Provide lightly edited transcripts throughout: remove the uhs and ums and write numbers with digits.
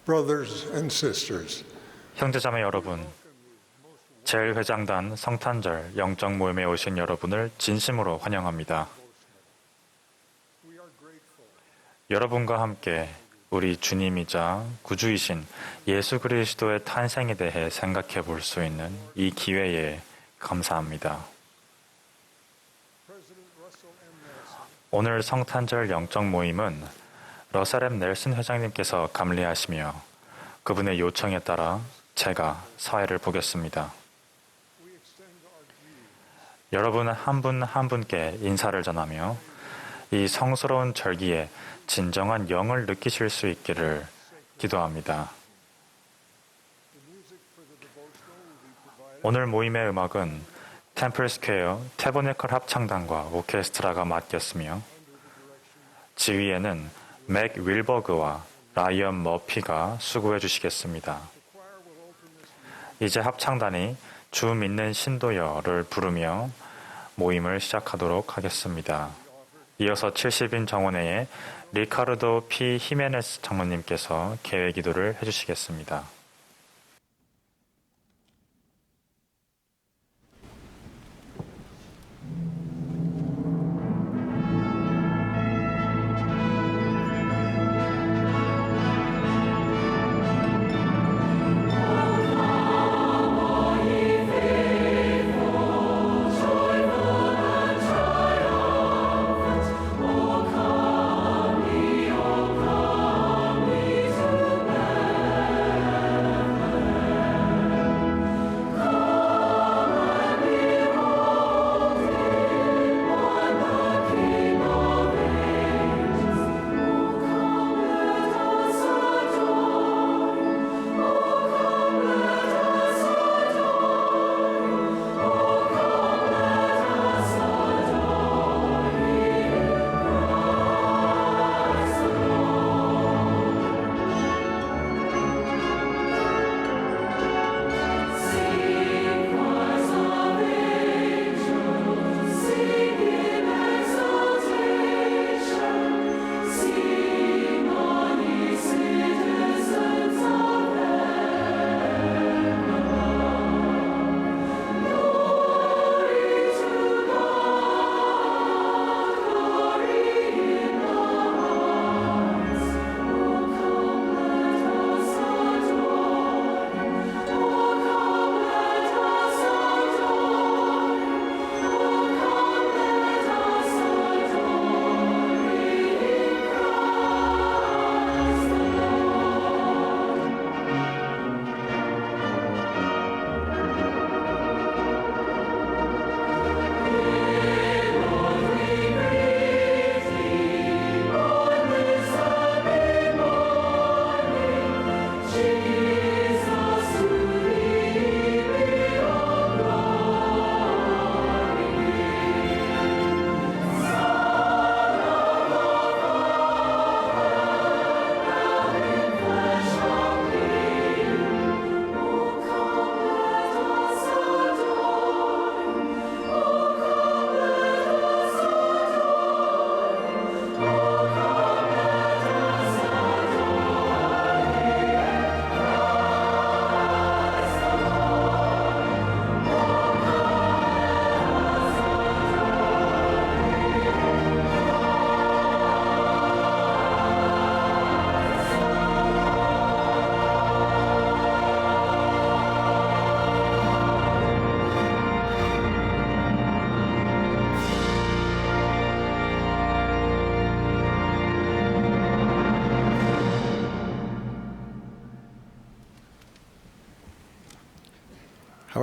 Brothers and sisters, 형제자매 여러분, 제1회장단 성탄절 영적 모임에 오신 여러분을 진심으로 환영합니다. 여러분과 함께 우리 주님이자 구주이신 예수 그리스도의 탄생에 대해 생각해 볼 수 있는 이 기회에 감사합니다. 오늘 성탄절 영적 모임은 러셀 M. 넬슨 회장님께서 감리하시며 그분의 요청에 따라 제가 사회를 보겠습니다. 여러분 한 분 한 분께 인사를 전하며 이 성스러운 절기에 진정한 영을 느끼실 수 있기를 기도합니다. 오늘 모임의 음악은 템플 스퀘어 태버네클 합창단과 오케스트라가 맡겼으며 지휘에는 맥 윌버그와 라이언 머피가 수고해 주시겠습니다. 이제 합창단이 주 믿는 신도여를 부르며 모임을 시작하도록 하겠습니다. 이어서 70인 정원회의 리카르도 P. 히메네스 장로님께서 개회 기도를 해주시겠습니다.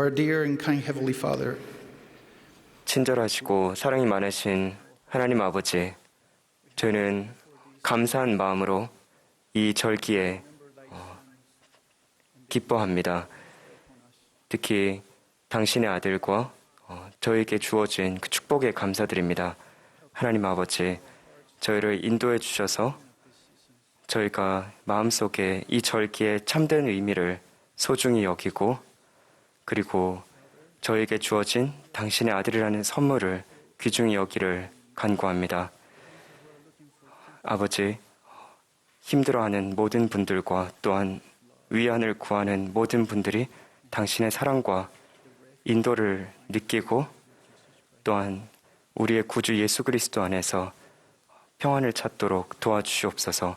Our dear and kind Heavenly Father, 친절하시고 사랑이 많으신 하나님 아버지, 저희는 감사한 마음으로 이 절기에 기뻐합니다. 특히 당신의 아들과 저에게 주어진 그 축복에 감사드립니다. 하나님 아버지, 저희를 인도해 주셔서 저희가 마음속에 이 절기의 참된 의미를 소중히 여기고, 그리고 저에게 주어진 당신의 아들이라는 선물을 귀중히 여기를 간구합니다. 아버지, 힘들어하는 모든 분들과 또한 위안을 구하는 모든 분들이 당신의 사랑과 인도를 느끼고 또한 우리의 구주 예수 그리스도 안에서 평안을 찾도록 도와주시옵소서.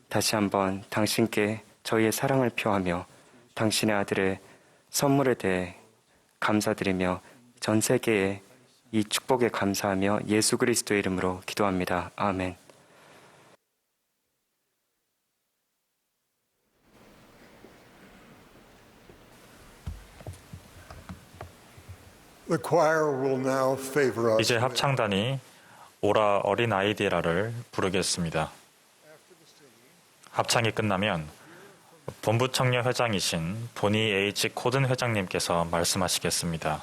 다시 한번 당신께 저희의 사랑을 표하며 당신의 아들의 선물에 대해 감사드리며 전 세계에 이 축복에 감사하며 예수 그리스도의 이름으로 기도합니다. 아멘. The choir will now favor us. 이제 합창단이 오라 어린아이디라를 부르겠습니다. 합창이 끝나면 본부청년 회장이신 보니 H. 코든 회장님께서 말씀하시겠습니다.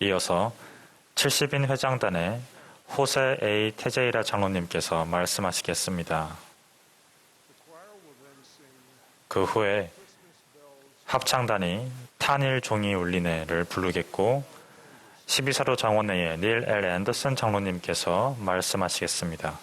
이어서 70인 회장단의 호세 A. 테제이라 장로님께서 말씀하시겠습니다. 그 후에 합창단이 탄일 종이 울리네를 부르겠고 12사로 장원회의 닐 L. 앤더슨 장로님께서 말씀하시겠습니다.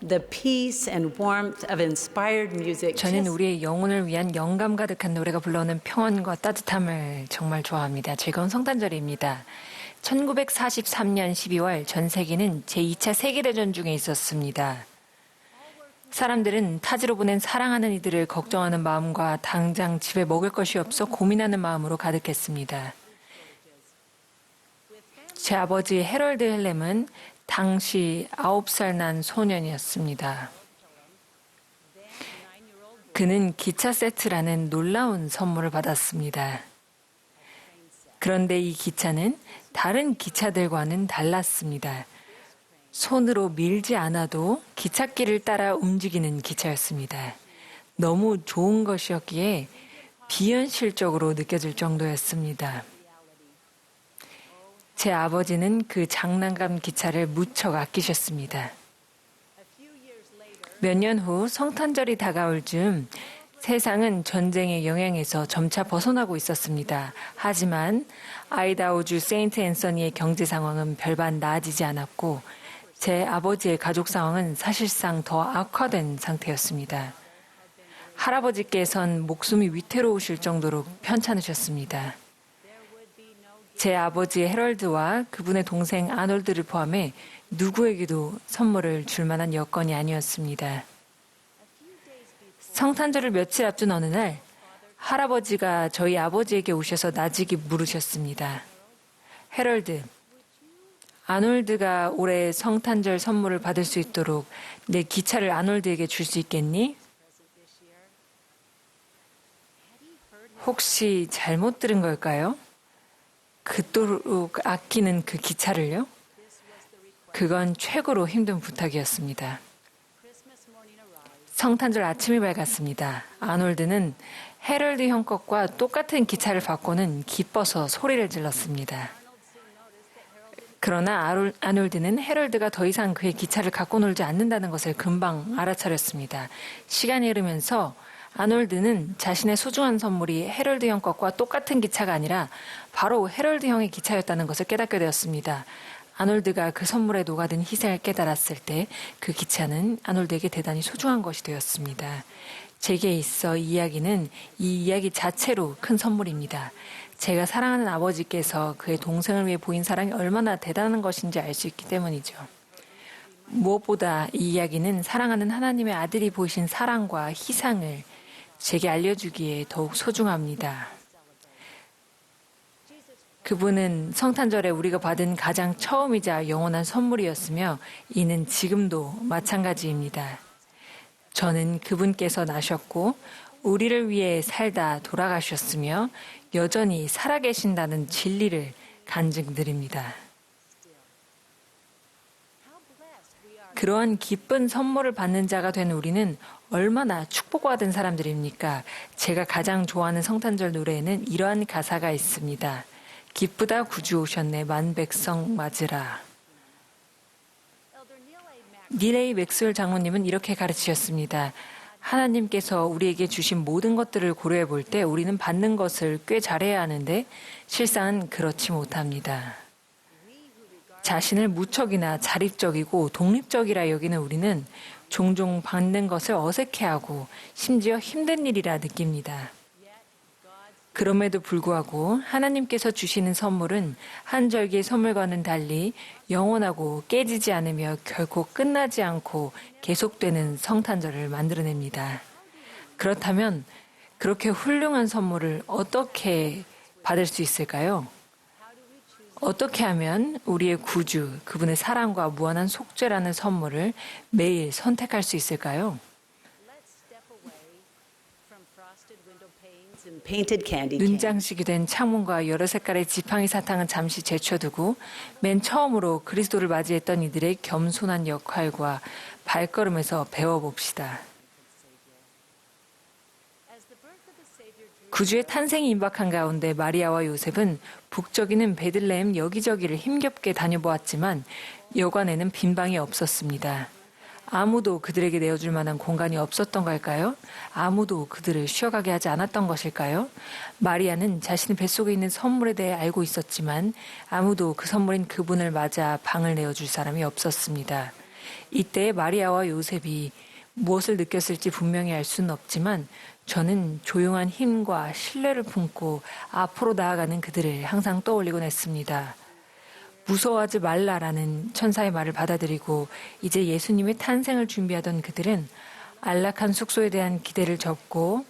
the peace and warmth of inspired music. 저는 우리의 영혼을 위한 영감 가득한 노래가 불러오는 평안과 따뜻함을 정말 좋아합니다. 즐거운 성탄절입니다. 1943년 12월 전 세계는 제2차 세계대전 중에 있었습니다. 사람들은 타지로 보낸 사랑하는 이들을 걱정하는 마음과 당장 집에 먹을 것이 없어 고민하는 마음으로 가득했습니다. 제 아버지 해럴드 헬렘은 당시 9살 난 소년이었습니다. 그는 기차 세트라는 놀라운 선물을 받았습니다. 그런데 이 기차는 다른 기차들과는 달랐습니다. 손으로 밀지 않아도 기찻길을 따라 움직이는 기차였습니다. 너무 좋은 것이었기에 비현실적으로 느껴질 정도였습니다. 제 아버지는 그 장난감 기차를 무척 아끼셨습니다. 몇 년 후 성탄절이 다가올 즈음 세상은 전쟁의 영향에서 점차 벗어나고 있었습니다. 하지만 아이다호주 세인트 앤서니의 경제 상황은 별반 나아지지 않았고 제 아버지의 가족 상황은 사실상 더 악화된 상태였습니다. 할아버지께선 목숨이 위태로우실 정도로 편찮으셨습니다. 제 아버지 해럴드와 그분의 동생 아놀드를 포함해 누구에게도 선물을 줄 만한 여건이 아니었습니다. 성탄절을 며칠 앞둔 어느 날 할아버지가 저희 아버지에게 오셔서 나직이 물으셨습니다. 해럴드, 아놀드가 올해 성탄절 선물을 받을 수 있도록 내 기차를 아놀드에게 줄 수 있겠니? 혹시 잘못 들은 걸까요? 그토록 아끼는 그 기차를요? 그건 최고로 힘든 부탁이었습니다. 성탄절 아침이 밝았습니다. 아놀드는 해럴드 형 것과 똑같은 기차를 받고는 기뻐서 소리를 질렀습니다. 그러나 아놀드는 해럴드가 더 이상 그의 기차를 갖고 놀지 않는다는 것을 금방 알아차렸습니다. 시간이 흐르면서 아놀드는 자신의 소중한 선물이 해럴드 형 것과 똑같은 기차가 아니라 바로 해럴드 형의 기차였다는 것을 깨닫게 되었습니다. 아놀드가 그 선물에 녹아든 희생을 깨달았을 때 그 기차는 아놀드에게 대단히 소중한 것이 되었습니다. 제게 있어 이 이야기는 이 이야기 자체로 큰 선물입니다. 제가 사랑하는 아버지께서 그의 동생을 위해 보인 사랑이 얼마나 대단한 것인지 알 수 있기 때문이죠. 무엇보다 이 이야기는 사랑하는 하나님의 아들이 보이신 사랑과 희생을 제게 알려주기에 더욱 소중합니다. 그분은 성탄절에 우리가 받은 가장 처음이자 영원한 선물이었으며 이는 지금도 마찬가지입니다. 저는 그분께서 나셨고 우리를 위해 살다 돌아가셨으며 여전히 살아계신다는 진리를 간증드립니다. 그러한 기쁜 선물을 받는 자가 된 우리는 얼마나 축복받은 사람들입니까? 제가 가장 좋아하는 성탄절 노래에는 이러한 가사가 있습니다. 기쁘다 구주 오셨네 만백성 맞으라. 닐에이 맥스웰 장로님은 이렇게 가르치셨습니다. 하나님께서 우리에게 주신 모든 것들을 고려해 볼 때 우리는 받는 것을 꽤 잘해야 하는데 실상은 그렇지 못합니다. 자신을 무척이나 자립적이고 독립적이라 여기는 우리는 종종 받는 것을 어색해하고 심지어 힘든 일이라 느낍니다. 그럼에도 불구하고 하나님께서 주시는 선물은 한 절기의 선물과는 달리 영원하고 깨지지 않으며 결코 끝나지 않고 계속되는 성탄절을 만들어냅니다. 그렇다면 그렇게 훌륭한 선물을 어떻게 받을 수 있을까요? 어떻게 하면 우리의 구주, 그분의 사랑과 무한한 속죄라는 선물을 매일 선택할 수 있을까요? 눈장식이 된 창문과 여러 색깔의 지팡이 사탕은 잠시 제쳐두고 맨 처음으로 그리스도를 맞이했던 이들의 겸손한 역할과 발걸음에서 배워봅시다. 구주의 탄생이 임박한 가운데 마리아와 요셉은 북적이는 베들레헴 여기저기를 힘겹게 다녀보았지만 여관에는 빈 방이 없었습니다. 아무도 그들에게 내어줄 만한 공간이 없었던 걸까요? 아무도 그들을 쉬어가게 하지 않았던 것일까요? 마리아는 자신의 뱃속에 있는 선물에 대해 알고 있었지만 아무도 그 선물인 그분을 맞아 방을 내어줄 사람이 없었습니다. 이때 마리아와 요셉이 무엇을 느꼈을지 분명히 알 수는 없지만 저는 조용한 힘과 신뢰를 품고 앞으로 나아가는 그들을 항상 떠올리곤 했습니다. 무서워하지 말라라는 천사의 말을 받아들이고 이제 예수님의 탄생을 준비하던 그들은 안락한 숙소에 대한 기대를 접고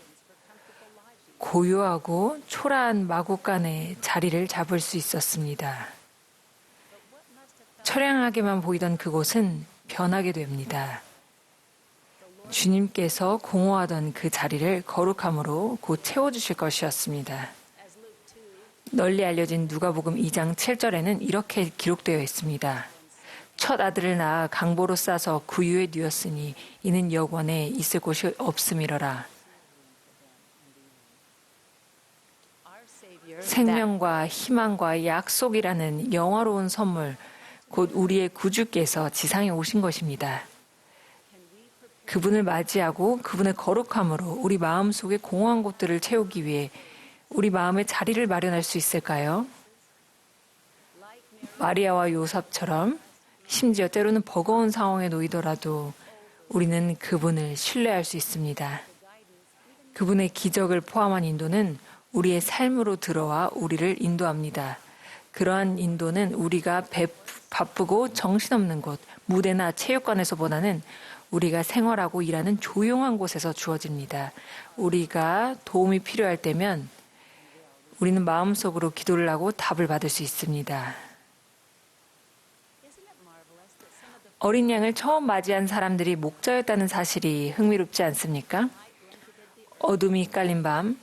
고요하고 초라한 마구간에 자리를 잡을 수 있었습니다. 처량하게만 보이던 그곳은 변하게 됩니다. 주님께서 공허하던 그 자리를 거룩함으로 곧 채워주실 것이었습니다. 널리 알려진 누가복음 2장 7절에는 이렇게 기록되어 있습니다. 첫 아들을 낳아 강보로 싸서 구유에 뉘었으니 이는 여관에 있을 곳이 없음이러라. 생명과 희망과 약속이라는 영화로운 선물, 곧 우리의 구주께서 지상에 오신 것입니다. 그분을 맞이하고 그분의 거룩함으로 우리 마음속에 공허한 곳들을 채우기 위해 우리 마음의 자리를 마련할 수 있을까요? 마리아와 요셉처럼 심지어 때로는 버거운 상황에 놓이더라도 우리는 그분을 신뢰할 수 있습니다. 그분의 기적을 포함한 인도는 우리의 삶으로 들어와 우리를 인도합니다. 그러한 인도는 우리가 바쁘고 정신없는 곳, 무대나 체육관에서보다는 우리가 생활하고 일하는 조용한 곳에서 주어집니다. 우리가 도움이 필요할 때면 우리는 마음속으로 기도를 하고 답을 받을 수 있습니다. 어린 양을 처음 맞이한 사람들이 목자였다는 사실이 흥미롭지 않습니까? 어둠이 깔린 밤,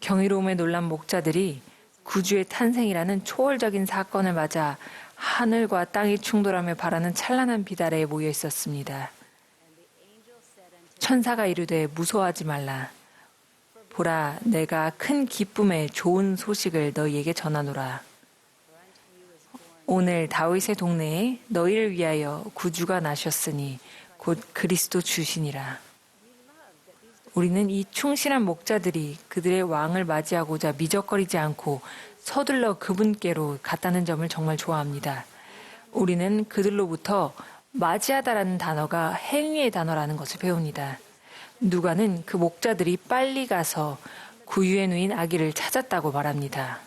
경이로움에 놀란 목자들이 구주의 탄생이라는 초월적인 사건을 맞아 하늘과 땅이 충돌하며 바라는 찬란한 빛 아래에 모여 있었습니다. 천사가 이르되 무서워하지 말라. 보라, 내가 큰 기쁨의 좋은 소식을 너희에게 전하노라. 오늘 다윗의 동네에 너희를 위하여 구주가 나셨으니 곧 그리스도 주시니라. 우리는 이 충실한 목자들이 그들의 왕을 맞이하고자 미적거리지 않고 서둘러 그분께로 갔다는 점을 정말 좋아합니다. 우리는 그들로부터 맞이하다라는 단어가 행위의 단어라는 것을 배웁니다. 누가는 그 목자들이 빨리 가서 구유에 누인 아기를 찾았다고 말합니다.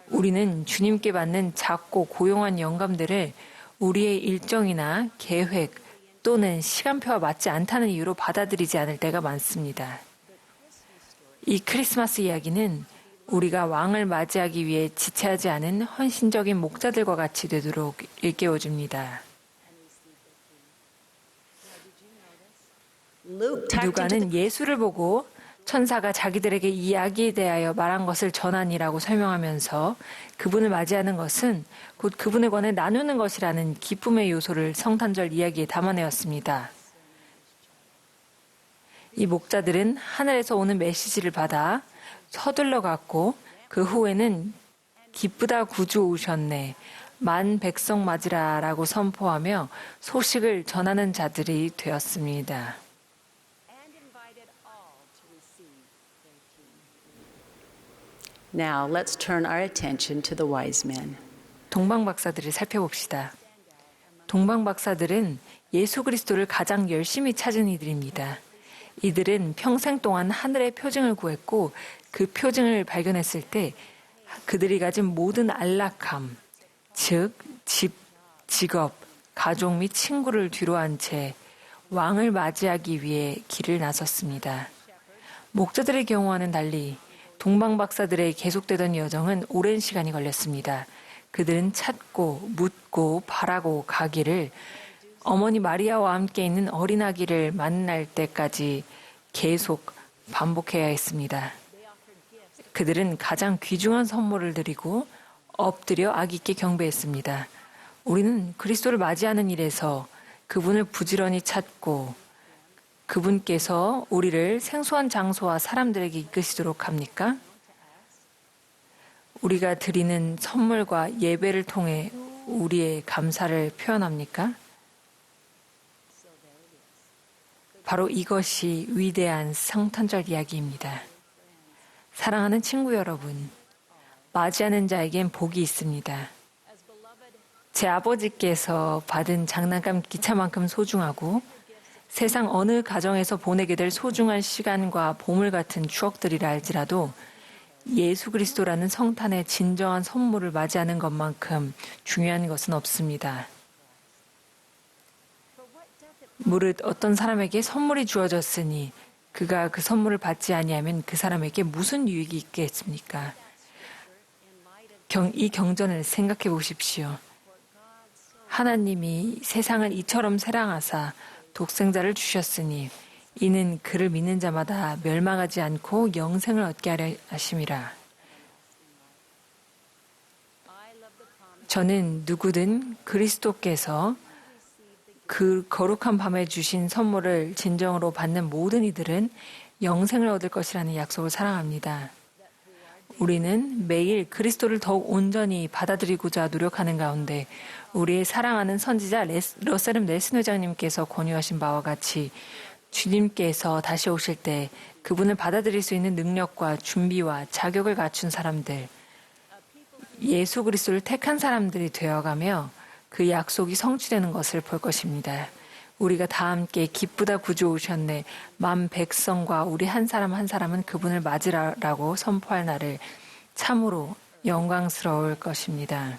우리는 주님께 받는 작고 고용한 영감들을 우리의 일정이나 계획 또는 시간표와 맞지 않다는 이유로 받아들이지 않을 때가 많습니다. 이 크리스마스 이야기는 우리가 왕을 맞이하기 위해 지체하지 않은 헌신적인 목자들과 같이 되도록 일깨워줍니다. 누가는 예수를 보고 천사가 자기들에게 이 이야기에 대하여 말한 것을 전하니라고 설명하면서 그분을 맞이하는 것은 곧 그분에 관해 나누는 것이라는 기쁨의 요소를 성탄절 이야기에 담아내었습니다. 이 목자들은 하늘에서 오는 메시지를 받아 서둘러 갔고 그 후에는 기쁘다 구주 오셨네, 만 백성 맞으라라고 선포하며 소식을 전하는 자들이 되었습니다. Now let's turn our attention to the wise men. 동방박사들을 살펴봅시다. 동방박사들은 예수 그리스도를 가장 열심히 찾은 이들입니다. 이들은 평생 동안 하늘의 표징을 구했고 그 표징을 발견했을 때 그들이 가진 모든 안락함, 즉 집, 직업, 가족 및 친구를 뒤로한 채 왕을 맞이하기 위해 길을 나섰습니다. 목자들의 경우와는 달리 동방박사들의 계속되던 여정은 오랜 시간이 걸렸습니다. 그들은 찾고 묻고 바라고 가기를 어머니 마리아와 함께 있는 어린아기를 만날 때까지 계속 반복해야 했습니다. 그들은 가장 귀중한 선물을 드리고 엎드려 아기께 경배했습니다. 우리는 그리스도를 맞이하는 일에서 그분을 부지런히 찾고 그분께서 우리를 생소한 장소와 사람들에게 이끄시도록 합니까? 우리가 드리는 선물과 예배를 통해 우리의 감사를 표현합니까? 바로 이것이 위대한 성탄절 이야기입니다. 사랑하는 친구 여러분, 맞이하는 자에겐 복이 있습니다. 제 아버지께서 받은 장난감 기차만큼 소중하고 세상 어느 가정에서 보내게 될 소중한 시간과 보물 같은 추억들이라 할지라도 예수 그리스도라는 성탄의 진정한 선물을 맞이하는 것만큼 중요한 것은 없습니다. 무릇 어떤 사람에게 선물이 주어졌으니 그가 그 선물을 받지 아니하면 그 사람에게 무슨 유익이 있겠습니까? 이 경전을 생각해 보십시오. 하나님이 세상을 이처럼 사랑하사 독생자를 주셨으니 이는 그를 믿는 자마다 멸망하지 않고 영생을 얻게 하려 하심이라. 저는 누구든 그리스도께서 그 거룩한 밤에 주신 선물을 진정으로 받는 모든 이들은 영생을 얻을 것이라는 약속을 사랑합니다. 우리는 매일 그리스도를 더욱 온전히 받아들이고자 노력하는 가운데 우리의 사랑하는 선지자 러셀 넬슨 회장님께서 권유하신 바와 같이 주님께서 다시 오실 때 그분을 받아들일 수 있는 능력과 준비와 자격을 갖춘 사람들, 예수 그리스도를 택한 사람들이 되어가며 그 약속이 성취되는 것을 볼 것입니다. 우리가 다 함께 기쁘다 구주 오셨네 만 백성과 우리 한 사람 한 사람은 그분을 맞으라고 선포할 날을 참으로 영광스러울 것입니다.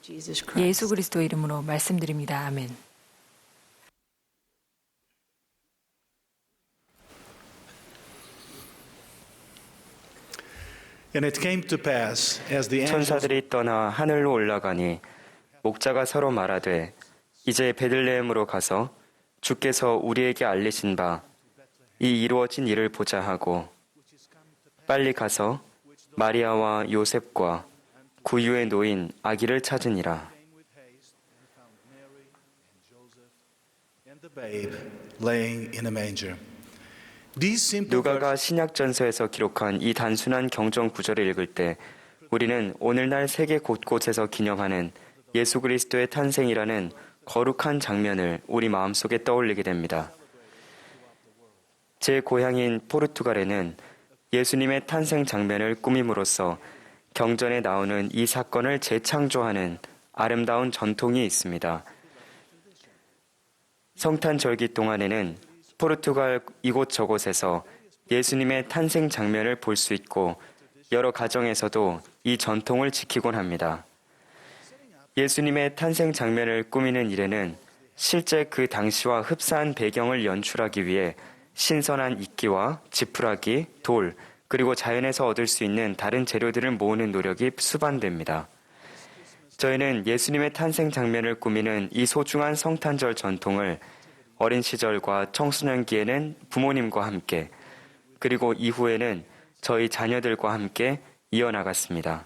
Jesus Christ. 예수 그리스도 이름으로 말씀드립니다. 아멘. And it came to pass, as the angels 천사들이 떠나 하늘로 올라가니 목자가 서로 말하되 이제 베들레헴으로 가서 주께서 우리에게 알리신 바 이 이루어진 일을 보자 하고 빨리 가서 마리아와 요셉과 구유에 놓인 아기를 찾으니라. and the babe laying in a manger. These simple 누가가 신약전서에서 기록한 이 단순한 경전 구절을 읽을 때 우리는 오늘날 세계 곳곳에서 기념하는 예수 그리스도의 탄생이라는 거룩한 장면을 우리 마음속에 떠올리게 됩니다. 제 고향인 포르투갈에는 예수님의 탄생 장면을 꾸밈으로써 경전에 나오는 이 사건을 재창조하는 아름다운 전통이 있습니다. 성탄절기 동안에는 포르투갈 이곳저곳에서 예수님의 탄생 장면을 볼 수 있고 여러 가정에서도 이 전통을 지키곤 합니다. 예수님의 탄생 장면을 꾸미는 일에는 실제 그 당시와 흡사한 배경을 연출하기 위해 신선한 이끼와 지푸라기, 돌, 그리고 자연에서 얻을 수 있는 다른 재료들을 모으는 노력이 수반됩니다. 저희는 예수님의 탄생 장면을 꾸미는 이 소중한 성탄절 전통을 어린 시절과 청소년기에는 부모님과 함께, 그리고 이후에는 저희 자녀들과 함께 이어나갔습니다.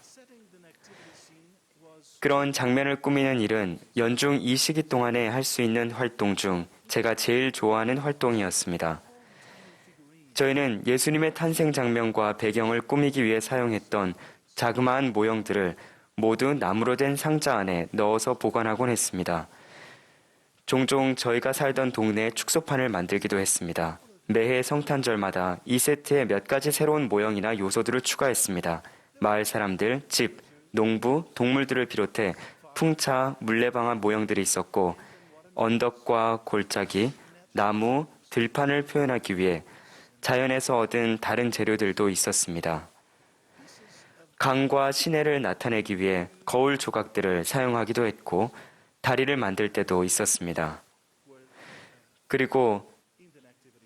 그런 장면을 꾸미는 일은 연중 이 시기 동안에 할 수 있는 활동 중 제가 제일 좋아하는 활동이었습니다. 저희는 예수님의 탄생 장면과 배경을 꾸미기 위해 사용했던 자그마한 모형들을 모두 나무로 된 상자 안에 넣어서 보관하곤 했습니다. 종종 저희가 살던 동네에 축소판을 만들기도 했습니다. 매해 성탄절마다 이 세트에 몇 가지 새로운 모형이나 요소들을 추가했습니다. 마을 사람들, 집, 농부, 동물들을 비롯해 풍차, 물레방아 모형들이 있었고 언덕과 골짜기, 나무, 들판을 표현하기 위해 자연에서 얻은 다른 재료들도 있었습니다. 강과 시내를 나타내기 위해 거울 조각들을 사용하기도 했고 다리를 만들 때도 있었습니다. 그리고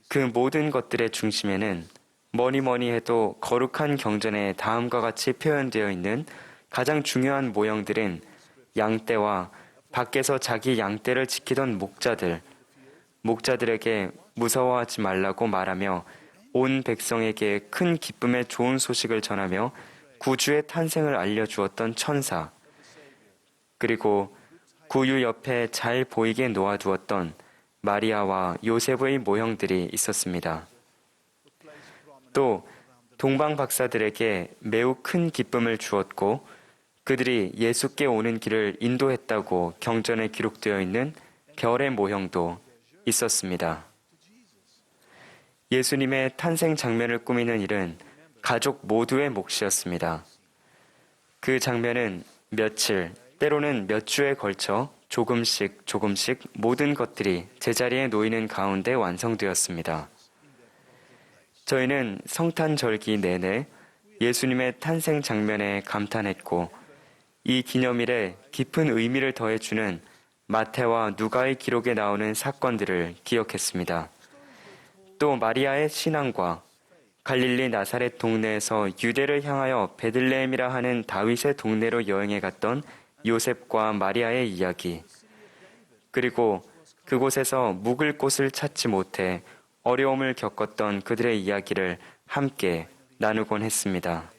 그 모든 것들의 중심에는 뭐니 해도 거룩한 경전에 다음과 같이 표현되어 있는 가장 중요한 모형들은 양떼와 밖에서 자기 양떼를 지키던 목자들에게 무서워하지 말라고 말하며 온 백성에게 큰 기쁨의 좋은 소식을 전하며 구주의 탄생을 알려주었던 천사, 그리고 구유 옆에 잘 보이게 놓아두었던 마리아와 요셉의 모형들이 있었습니다. 또 동방 박사들에게 매우 큰 기쁨을 주었고 그들이 예수께 오는 길을 인도했다고 경전에 기록되어 있는 별의 모형도 있었습니다. 예수님의 탄생 장면을 꾸미는 일은 가족 모두의 몫이었습니다. 그 장면은 며칠, 때로는 몇 주에 걸쳐 조금씩 모든 것들이 제자리에 놓이는 가운데 완성되었습니다. 저희는 성탄절기 내내 예수님의 탄생 장면에 감탄했고 이 기념일에 깊은 의미를 더해주는 마태와 누가의 기록에 나오는 사건들을 기억했습니다. 또 마리아의 신앙과 갈릴리 나사렛 동네에서 유대를 향하여 베들레헴이라 하는 다윗의 동네로 여행해 갔던 요셉과 마리아의 이야기, 그리고 그곳에서 묵을 곳을 찾지 못해 어려움을 겪었던 그들의 이야기를 함께 나누곤 했습니다.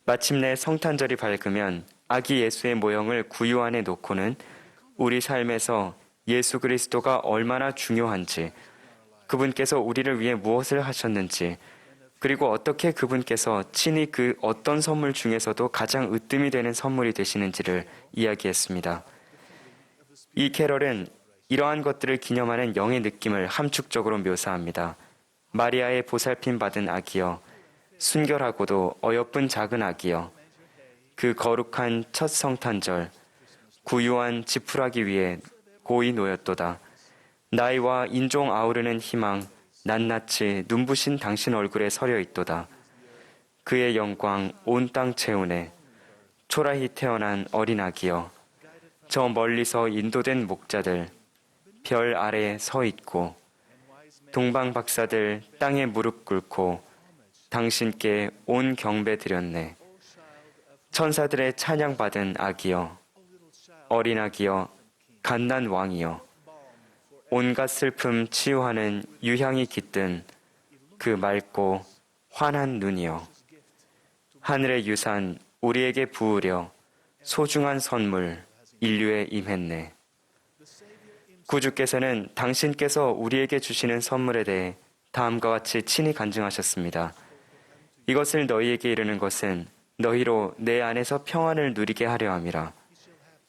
마침내 성탄절이 밝으면 아기 예수의 모형을 구유 안에 놓고는 우리 삶에서 예수 그리스도가 얼마나 중요한지, 그분께서 우리를 위해 무엇을 하셨는지, 그리고 어떻게 그분께서 친히 그 어떤 선물 중에서도 가장 으뜸이 되는 선물이 되시는지를 이야기했습니다. 이 캐럴은 이러한 것들을 기념하는 영의 느낌을 함축적으로 묘사합니다. 마리아의 보살핌 받은 아기여, 순결하고도 어여쁜 작은 아기여, 그 거룩한 첫 성탄절, 구유한 지푸라기 위에 고이 놓였도다. 나이와 인종 아우르는 희망, 낱낱이 눈부신 당신 얼굴에 서려 있도다. 그의 영광 온 땅 채우네. 초라히 태어난 어린 아기여, 저 멀리서 인도된 목자들, 별 아래 서 있고, 동방 박사들 땅에 무릎 꿇고 당신께 온 경배 드렸네. 천사들의 찬양받은 아기여, 어린 아기여, 갓난 왕이여, 온갖 슬픔 치유하는 유향이 깃든 그 맑고 환한 눈이여, 하늘의 유산 우리에게 부으려 소중한 선물 인류에 임했네. 구주께서는 당신께서 우리에게 주시는 선물에 대해 다음과 같이 친히 간증하셨습니다. 이것을 너희에게 이르는 것은 너희로 내 안에서 평안을 누리게 하려 함이라.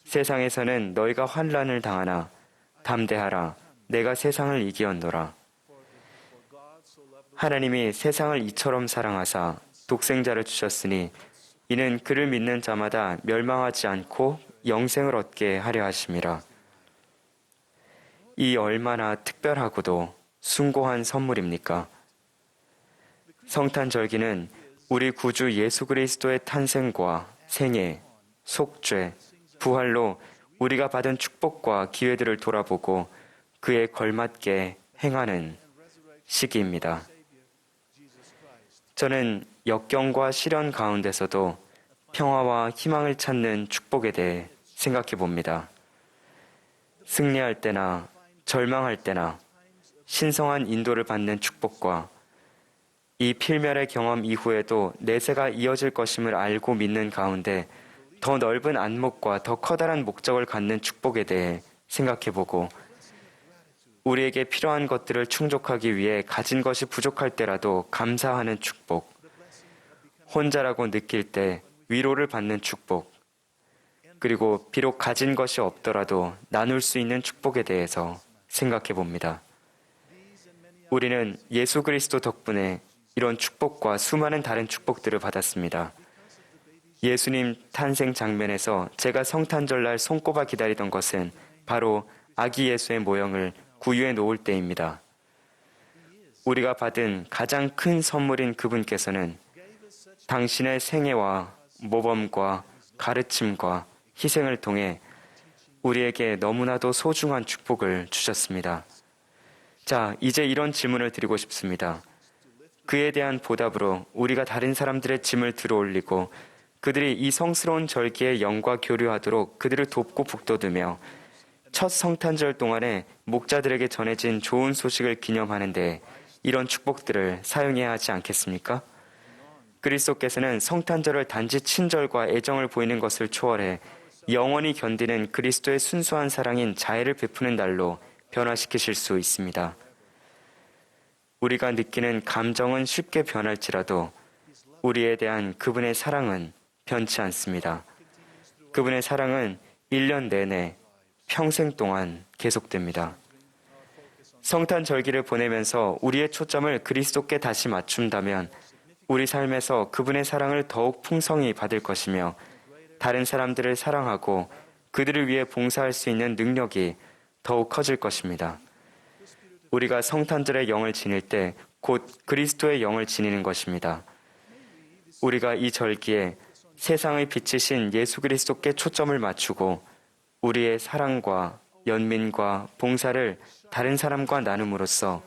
세상에서는 너희가 환난을 당하나 담대하라. 내가 세상을 이기었노라. 하나님이 세상을 이처럼 사랑하사 독생자를 주셨으니 이는 그를 믿는 자마다 멸망하지 않고 영생을 얻게 하려 하심이라. 이 얼마나 특별하고도 숭고한 선물입니까? 성탄절기는 우리 구주 예수 그리스도의 탄생과 생애, 속죄, 부활로 우리가 받은 축복과 기회들을 돌아보고 그에 걸맞게 행하는 시기입니다. 저는 역경과 시련 가운데서도 평화와 희망을 찾는 축복에 대해 생각해 봅니다. 승리할 때나 절망할 때나 신성한 인도를 받는 축복과 이 필멸의 경험 이후에도 내세가 이어질 것임을 알고 믿는 가운데 더 넓은 안목과 더 커다란 목적을 갖는 축복에 대해 생각해 보고 우리에게 필요한 것들을 충족하기 위해 가진 것이 부족할 때라도 감사하는 축복, 혼자라고 느낄 때 위로를 받는 축복, 그리고 비록 가진 것이 없더라도 나눌 수 있는 축복에 대해서 생각해 봅니다. 우리는 예수 그리스도 덕분에 이런 축복과 수많은 다른 축복들을 받았습니다. 예수님 탄생 장면에서 제가 성탄절날 손꼽아 기다리던 것은 바로 아기 예수의 모형을 구유에 놓을 때입니다. 우리가 받은 가장 큰 선물인 그분께서는 당신의 생애와 모범과 가르침과 희생을 통해 우리에게 너무나도 소중한 축복을 주셨습니다. 자, 이제 이런 질문을 드리고 싶습니다. 그에 대한 보답으로 우리가 다른 사람들의 짐을 들어올리고 그들이 이 성스러운 절기에 영과 교류하도록 그들을 돕고 북돋우며 첫 성탄절 동안에 목자들에게 전해진 좋은 소식을 기념하는 데 이런 축복들을 사용해야 하지 않겠습니까? 그리스도께서는 성탄절을 단지 친절과 애정을 보이는 것을 초월해 영원히 견디는 그리스도의 순수한 사랑인 자애를 베푸는 날로 변화시키실 수 있습니다. 우리가 느끼는 감정은 쉽게 변할지라도 우리에 대한 그분의 사랑은 변치 않습니다. 그분의 사랑은 1년 내내 평생 동안 계속됩니다. 성탄절기를 보내면서 우리의 초점을 그리스도께 다시 맞춘다면 우리 삶에서 그분의 사랑을 더욱 풍성히 받을 것이며 다른 사람들을 사랑하고 그들을 위해 봉사할 수 있는 능력이 더욱 커질 것입니다. 우리가 성탄절의 영을 지닐 때 곧 그리스도의 영을 지니는 것입니다. 우리가 이 절기에 세상의 빛이신 예수 그리스도께 초점을 맞추고 우리의 사랑과 연민과 봉사를 다른 사람과 나눔으로써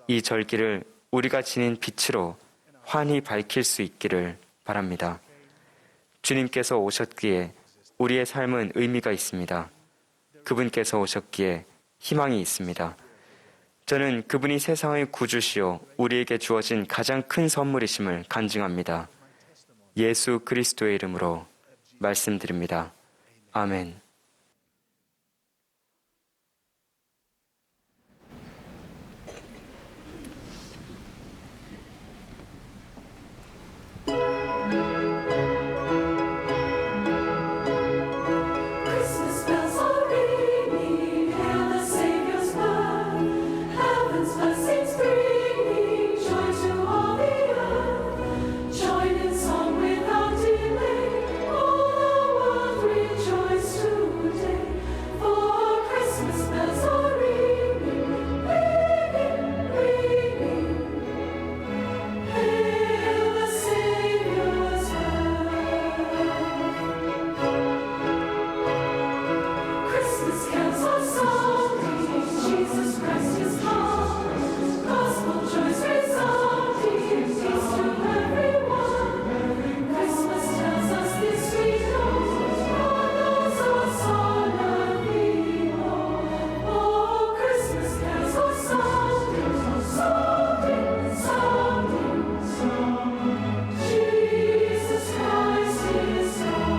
이 절기를 우리가 지닌 빛으로 환히 밝힐 수 있기를 바랍니다. 주님께서 오셨기에 우리의 삶은 의미가 있습니다. 그분께서 오셨기에 희망이 있습니다. 저는 그분이 세상의 구주시요 우리에게 주어진 가장 큰 선물이심을 간증합니다. 예수 그리스도의 이름으로 말씀드립니다. 아멘. Christmas bells are ringing, hail the Savior's birth. Heaven's blessings bringing joy to all the earth. Join in song without delay, all the world rejoice today. For Christmas bells are ringing, ringing, ringing. Hail the Savior's birth. Christmas carols are sounding, Jesus Christ is come. Gospel joys resounding, peace to everyone. Christmas tells us this we know, God knows our sorrow we know. Oh, Christmas carols are sounding, sounding, sounding, sounding. Jesus Christ is come.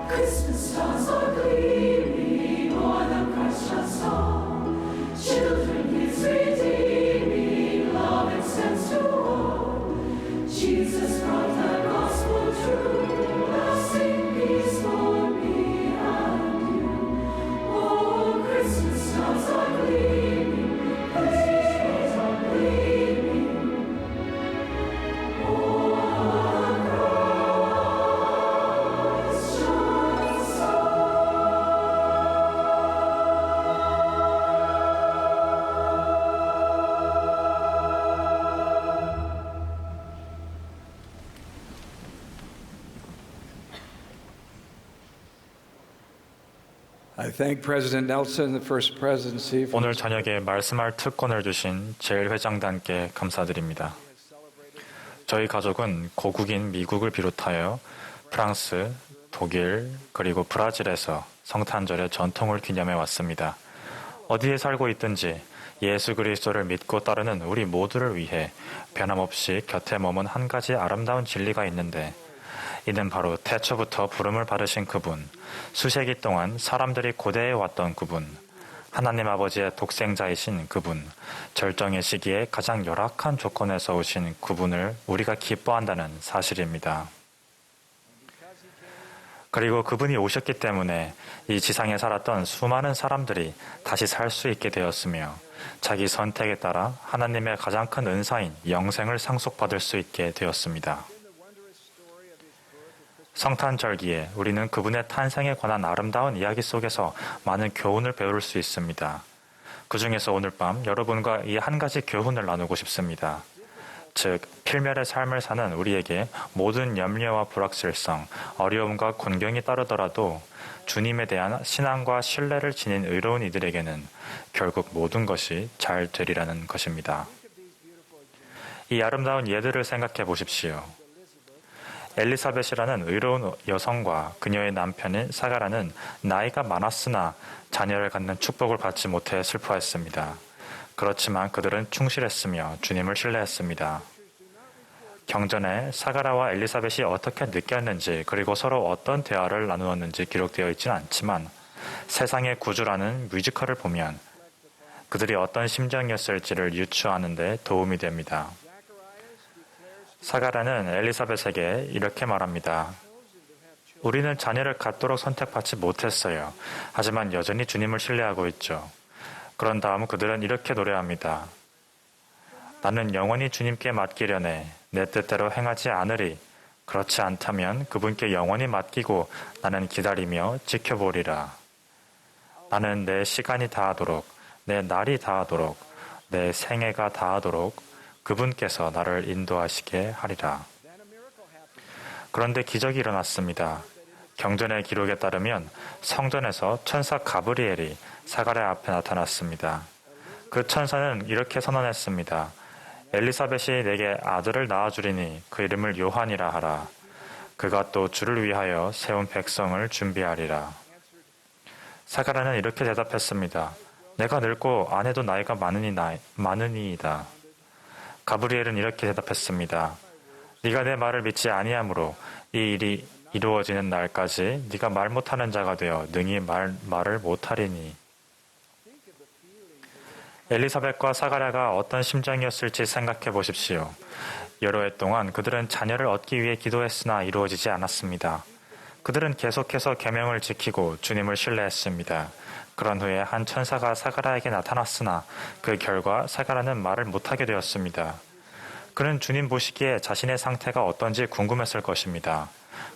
Christmas stars are gleaming o'er the Christ child song. Children He's redeeming, love extends to all. Jesus brought the gospel true, lasting peace for me and you. Oh, Christmas stars are gleaming, gleaming, gleaming. O'er the Christ child song. I thank President Nelson, the First Presidency, for 오늘 저녁에 말씀할 특권을 주신 제1회장단께 감사드립니다. 저희 가족은 고국인 미국을 비롯하여 프랑스, 독일, 그리고 브라질에서 성탄절의 전통을 기념해 왔습니다. 어디에 살고 있든지 예수 그리스도를 믿고 따르는 우리 모두를 위해 변함없이 곁에 머문 한 가지 아름다운 진리가 있는데 이는 바로 태초부터 부름을 받으신 그분, 수세기 동안 사람들이 고대해 왔던 그분, 하나님 아버지의 독생자이신 그분, 절정의 시기에 가장 열악한 조건에서 오신 그분을 우리가 기뻐한다는 사실입니다. 그리고 그분이 오셨기 때문에 이 지상에 살았던 수많은 사람들이 다시 살 수 있게 되었으며 자기 선택에 따라 하나님의 가장 큰 은사인 영생을 상속받을 수 있게 되었습니다. 성탄절기에 우리는 그분의 탄생에 관한 아름다운 이야기 속에서 많은 교훈을 배울 수 있습니다. 그 중에서 오늘 밤 여러분과 이 한 가지 교훈을 나누고 싶습니다. 즉, 필멸의 삶을 사는 우리에게 모든 염려와 불확실성, 어려움과 곤경이 따르더라도 주님에 대한 신앙과 신뢰를 지닌 의로운 이들에게는 결국 모든 것이 잘 되리라는 것입니다. 이 아름다운 예들을 생각해 보십시오. 엘리사벳이라는 의로운 여성과 그녀의 남편인 사가라는 나이가 많았으나 자녀를 갖는 축복을 받지 못해 슬퍼했습니다. 그렇지만 그들은 충실했으며 주님을 신뢰했습니다. 경전에 사가라와 엘리사벳이 어떻게 느꼈는지 그리고 서로 어떤 대화를 나누었는지 기록되어 있지는 않지만 세상의 구주라는 뮤지컬을 보면 그들이 어떤 심정이었을지를 유추하는 데 도움이 됩니다. 사가라는 엘리사벳에게 이렇게 말합니다. 우리는 자녀를 갖도록 선택받지 못했어요. 하지만 여전히 주님을 신뢰하고 있죠. 그런 다음 그들은 이렇게 노래합니다. 나는 영원히 주님께 맡기려네. 내 뜻대로 행하지 않으리. 그렇지 않다면 그분께 영원히 맡기고 나는 기다리며 지켜보리라. 나는 내 시간이 다하도록, 내 날이 다하도록, 내 생애가 다하도록 그분께서 나를 인도하시게 하리라. 그런데 기적이 일어났습니다. 경전의 기록에 따르면 성전에서 천사 가브리엘이 사가랴 앞에 나타났습니다. 그 천사는 이렇게 선언했습니다. 엘리사벳이 내게 아들을 낳아주리니 그 이름을 요한이라 하라. 그가 또 주를 위하여 세운 백성을 준비하리라. 사가랴는 이렇게 대답했습니다. 내가 늙고 아내도 나이가 많으니이다. 가브리엘은 이렇게 대답했습니다. 네가 내 말을 믿지 아니하므로 이 일이 이루어지는 날까지 네가 말 못하는 자가 되어 능히 말을 못하리니. 엘리사벳과 사가랴가 어떤 심정이었을지 생각해 보십시오. 여러 해 동안 그들은 자녀를 얻기 위해 기도했으나 이루어지지 않았습니다. 그들은 계속해서 계명을 지키고 주님을 신뢰했습니다. 그런 후에 한 천사가 사가랴에게 나타났으나 그 결과 사가랴는 말을 못하게 되었습니다. 그는 주님 보시기에 자신의 상태가 어떤지 궁금했을 것입니다.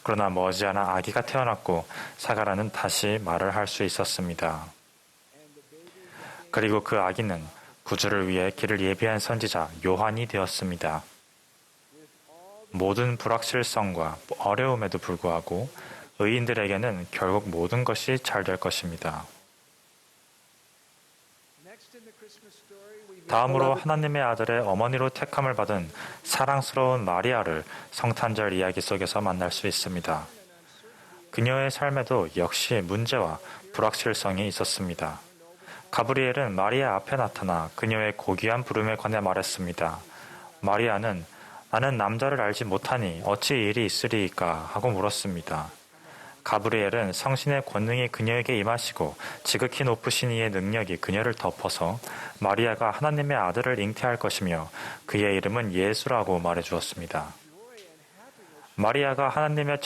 그러나 머지않아 아기가 태어났고 사가랴는 다시 말을 할 수 있었습니다. 그리고 그 아기는 구주를 위해 길을 예비한 선지자 요한이 되었습니다. 모든 불확실성과 어려움에도 불구하고 의인들에게는 결국 모든 것이 잘 될 것입니다. 다음으로 하나님의 아들의 어머니로 택함을 받은 사랑스러운 마리아를 성탄절 이야기 속에서 만날 수 있습니다. 그녀의 삶에도 역시 문제와 불확실성이 있었습니다. 가브리엘은 마리아 앞에 나타나 그녀의 고귀한 부름에 관해 말했습니다. 마리아는 나는 남자를 알지 못하니 어찌 일이 있으리이까 하고 물었습니다. 가브리엘은 성신의 권능이 그녀에게 임하시고 지극히 높으신 이의 능력이 그녀를 덮어서 마리아가 하나님의 아들을 잉태할 것이며 그의 이름은 예수라고 말해주었습니다. 마리아가 하나님의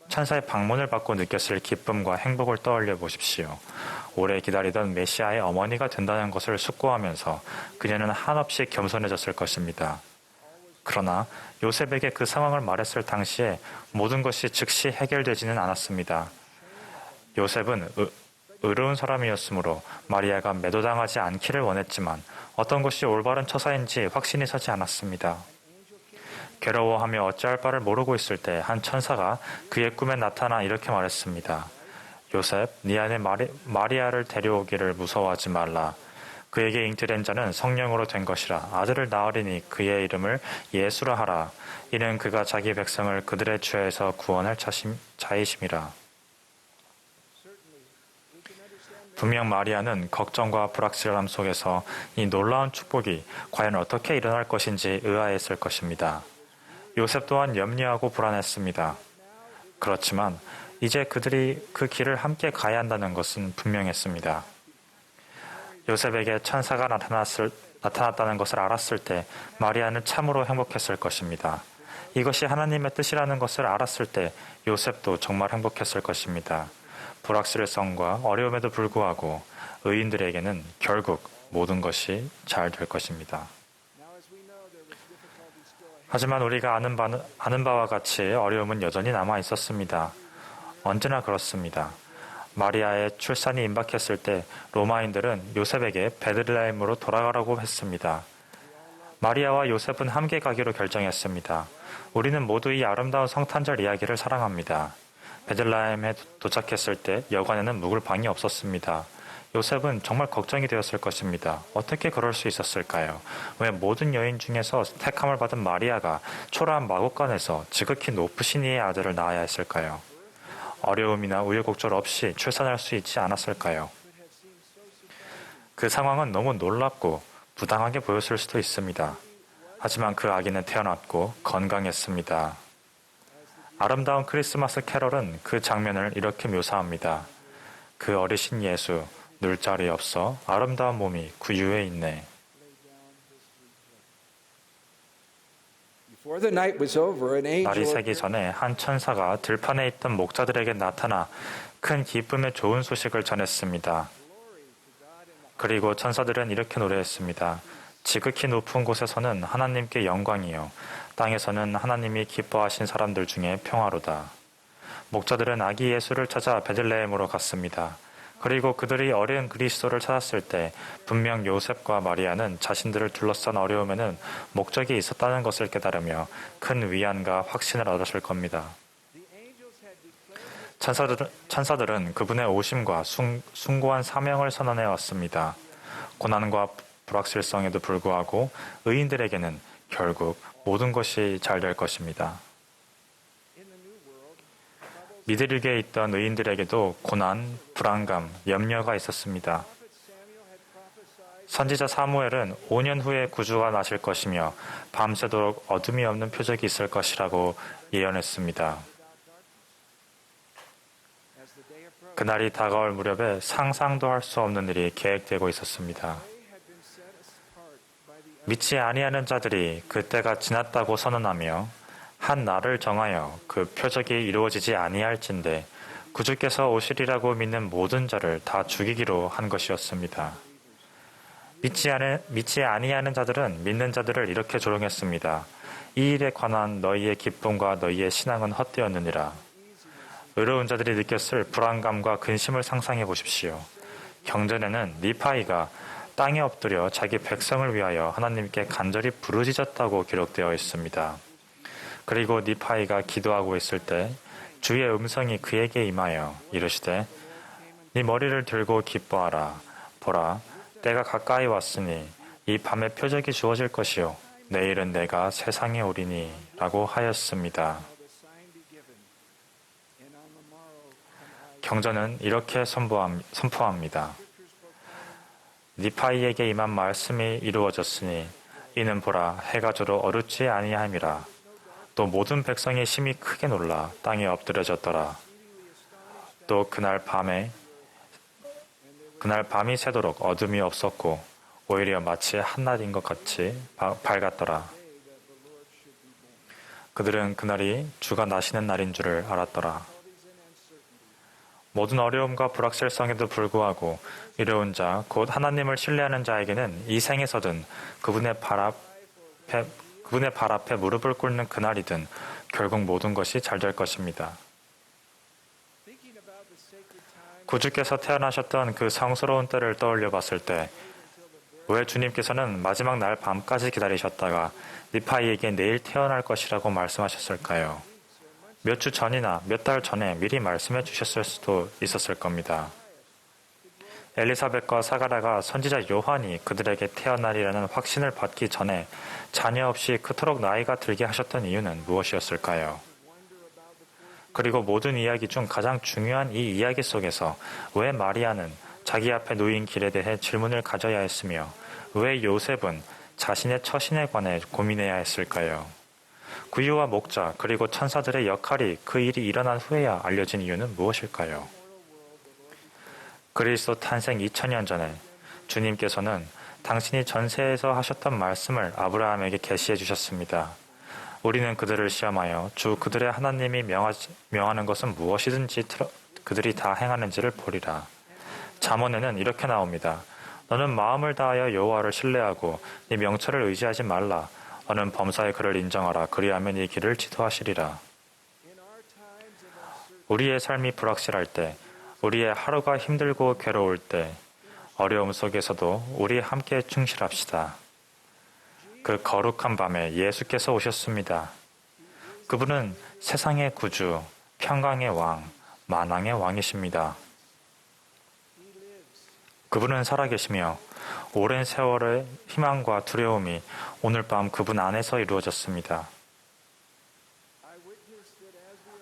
천사의 방문을 받고 느꼈을 기쁨과 행복을 떠올려 보십시오. 오래 기다리던 메시아의 어머니가 된다는 것을 숙고하면서 그녀는 한없이 겸손해졌을 것입니다. 그러나 요셉에게 그 상황을 말했을 당시에 모든 것이 즉시 해결되지는 않았습니다. 요셉은 의로운 사람이었으므로 마리아가 매도당하지 않기를 원했지만 어떤 것이 올바른 처사인지 확신이 서지 않았습니다. 괴로워하며 어찌할 바를 모르고 있을 때 한 천사가 그의 꿈에 나타나 이렇게 말했습니다. 요셉, 네 아내 마리아를 데려오기를 무서워하지 말라. 그에게 잉태된 자는 성령으로 된 것이라. 아들을 낳으리니 그의 이름을 예수라 하라. 이는 그가 자기 백성을 그들의 죄에서 구원할 자이심이라. 분명 마리아는 걱정과 불확실함 속에서 이 놀라운 축복이 과연 어떻게 일어날 것인지 의아했을 것입니다. 요셉 또한 염려하고 불안했습니다. 그렇지만 이제 그들이 그 길을 함께 가야 한다는 것은 분명했습니다. 요셉에게 천사가 나타났다는 것을 알았을 때 마리아는 참으로 행복했을 것입니다. 이것이 하나님의 뜻이라는 것을 알았을 때 요셉도 정말 행복했을 것입니다. 불확실성과 어려움에도 불구하고 의인들에게는 결국 모든 것이 잘 될 것입니다. 하지만 우리가 아는 바와 같이 어려움은 여전히 남아 있었습니다. 언제나 그렇습니다. 마리아의 출산이 임박했을 때 로마인들은 요셉에게 베들레헴으로 돌아가라고 했습니다. 마리아와 요셉은 함께 가기로 결정했습니다. 우리는 모두 이 아름다운 성탄절 이야기를 사랑합니다. 베들레헴에 도착했을 때 여관에는 묵을 방이 없었습니다. 요셉은 정말 걱정이 되었을 것입니다. 어떻게 그럴 수 있었을까요? 왜 모든 여인 중에서 택함을 받은 마리아가 초라한 마국간에서 지극히 높으신 이의 아들을 낳아야 했을까요? 어려움이나 우여곡절 없이 출산할 수 있지 않았을까요? 그 상황은 너무 놀랍고 부당하게 보였을 수도 있습니다. 하지만 그 아기는 태어났고 건강했습니다. 아름다운 크리스마스 캐럴은 그 장면을 이렇게 묘사합니다. 그 어리신 예수, 눌 자리 없어 아름다운 몸이 구유에 있네. Before the night was over, an 날이 angel 새기 전에 한 천사가 들판에 있던 목자들에게 나타나 큰 기쁨의 좋은 소식을 전했습니다. 그리고 천사들은 이렇게 노래했습니다. 지극히 높은 곳에서는 하나님께 영광이요 땅에서는 하나님이 기뻐하신 사람들 중에 평화로다. 목자들은 아기 예수를 찾아 베들레헴으로 갔습니다. 그리고 그들이 어린 그리스도를 찾았을 때 분명 요셉과 마리아는 자신들을 둘러싼 어려움에는 목적이 있었다는 것을 깨달으며 큰 위안과 확신을 얻으실 겁니다. 천사들은 그분의 오심과 숭고한 사명을 선언해 왔습니다. 고난과 불확실성에도 불구하고 의인들에게는 결국 모든 것이 잘 될 것입니다. 미드리게 있던 의인들에게도 고난, 불안감, 염려가 있었습니다. 선지자 사무엘은 5년 후에 구주가 나실 것이며 밤새도록 어둠이 없는 표적이 있을 것이라고 예언했습니다. 그날이 다가올 무렵에 상상도 할 수 없는 일이 계획되고 있었습니다. 믿지 아니하는 자들이 그때가 지났다고 선언하며 한 날을 정하여 그 표적이 이루어지지 아니할진대 구주께서 오시리라고 믿는 모든 자를 다 죽이기로 한 것이었습니다. 믿지 아니하는 자들은 믿는 자들을 이렇게 조롱했습니다. 이 일에 관한 너희의 기쁨과 너희의 신앙은 헛되었느니라. 의로운 자들이 느꼈을 불안감과 근심을 상상해 보십시오. 경전에는 니파이가 땅에 엎드려 자기 백성을 위하여 하나님께 간절히 부르짖었다고 기록되어 있습니다. 그리고 니파이가 기도하고 있을 때 주의 음성이 그에게 임하여 이르시되 네 머리를 들고 기뻐하라. 보라, 때가 가까이 왔으니 이 밤에 표적이 주어질 것이요 내일은 내가 세상에 오리니 라고 하였습니다. 경전은 이렇게 선포합니다. 니파이에게 임한 말씀이 이루어졌으니 이는 보라 해가 저로 어둡지 아니함이라. 또 모든 백성이 심히 크게 놀라 땅에 엎드려졌더라. 또 그날 밤이 새도록 어둠이 없었고 오히려 마치 한낮인 것 같이 밝았더라. 그들은 그날이 주가 나시는 날인 줄을 알았더라. 모든 어려움과 불확실성에도 불구하고 의로운 자, 곧 하나님을 신뢰하는 자에게는 이 생에서든 그분의 발 앞에 무릎을 꿇는 그날이든 결국 모든 것이 잘 될 것입니다. 구주께서 태어나셨던 그 성스러운 때를 떠올려 봤을 때 왜 주님께서는 마지막 날 밤까지 기다리셨다가 니파이에게 내일 태어날 것이라고 말씀하셨을까요? 몇 주 전이나 몇 달 전에 미리 말씀해 주셨을 수도 있었을 겁니다. 엘리사벳과 사가랴가 선지자 요한이 그들에게 태어나리라는 확신을 받기 전에 자녀 없이 그토록 나이가 들게 하셨던 이유는 무엇이었을까요? 그리고 모든 이야기 중 가장 중요한 이 이야기 속에서 왜 마리아는 자기 앞에 놓인 길에 대해 질문을 가져야 했으며 왜 요셉은 자신의 처신에 관해 고민해야 했을까요? 구유와 목자 그리고 천사들의 역할이 그 일이 일어난 후에야 알려진 이유는 무엇일까요? 그리스도 탄생 2000년 전에 주님께서는 당신이 전세에서 하셨던 말씀을 아브라함에게 계시해 주셨습니다. 우리는 그들을 시험하여 주 그들의 하나님이 명하는 것은 무엇이든지 그들이 다 행하는지를 보리라. 잠언에는 이렇게 나옵니다. 너는 마음을 다하여 여호와를 신뢰하고 네 명철을 의지하지 말라. 너는 범사의 그를 인정하라. 그리하면 이 길을 지도하시리라. 우리의 삶이 불확실할 때, 우리의 하루가 힘들고 괴로울 때, 어려움 속에서도 우리 함께 충실합시다. 그 거룩한 밤에 예수께서 오셨습니다. 그분은 세상의 구주, 평강의 왕, 만왕의 왕이십니다. 그분은 살아계시며 오랜 세월의 희망과 두려움이 오늘 밤 그분 안에서 이루어졌습니다.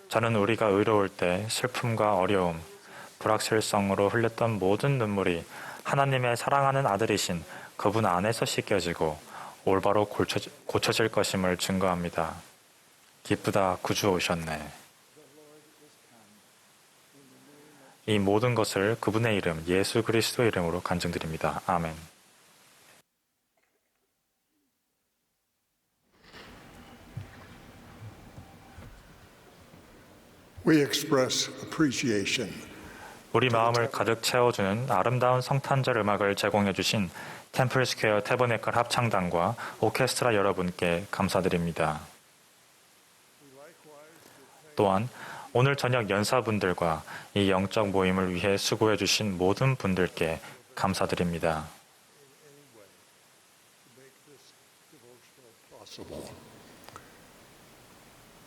저는 우리가 의로울 때 슬픔과 어려움, 불확실성으로 흘렸던 모든 눈물이 하나님의 사랑하는 아들이신 그분 안에서 씻겨지고 올바로 고쳐질 것임을 증거합니다. 기쁘다 구주 오셨네. 이 모든 것을 그분의 이름 예수 그리스도의 이름으로 간증드립니다. 아멘. We express appreciation 우리 마음을 가득 채워주는 아름다운 성탄절 음악을 제공해 주신 템플 스퀘어 태버네클 합창단과 오케스트라 여러분께 감사드립니다. 또한 오늘 저녁 연사분들과 이 영적 모임을 위해 수고해 주신 모든 분들께 감사드립니다.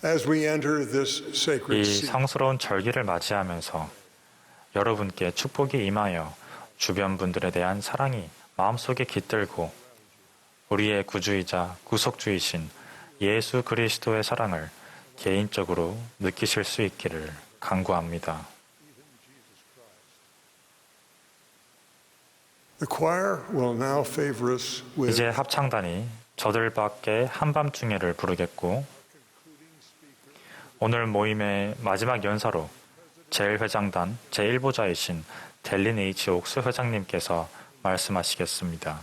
As we enter this sacred 이 seat, 성스러운 절기를 맞이하면서 여러분께 축복이 임하여 주변 분들에 대한 사랑이 마음속에 깃들고 우리의 구주이자 구속주이신 예수 그리스도의 사랑을 개인적으로 느끼실 수 있기를 간구합니다. the choir will now favor us with 이제 합창단이 저들밖에 한밤중에를 부르겠고 오늘 모임의 마지막 연사로 제1회장단 제1보좌이신 델린 H. 옥스 회장님께서 말씀하시겠습니다.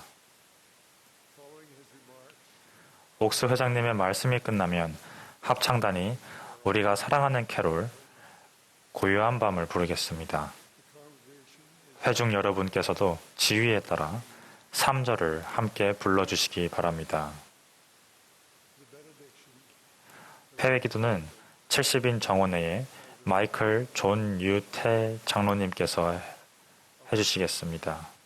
옥스 회장님의 말씀이 끝나면 합창단이 우리가 사랑하는 캐롤 고요한 밤을 부르겠습니다. 회중 여러분께서도 지휘에 따라 3절을 함께 불러주시기 바랍니다. 폐회기도는 70인 정원회의 마이클 존 유태 장로님께서 해주시겠습니다.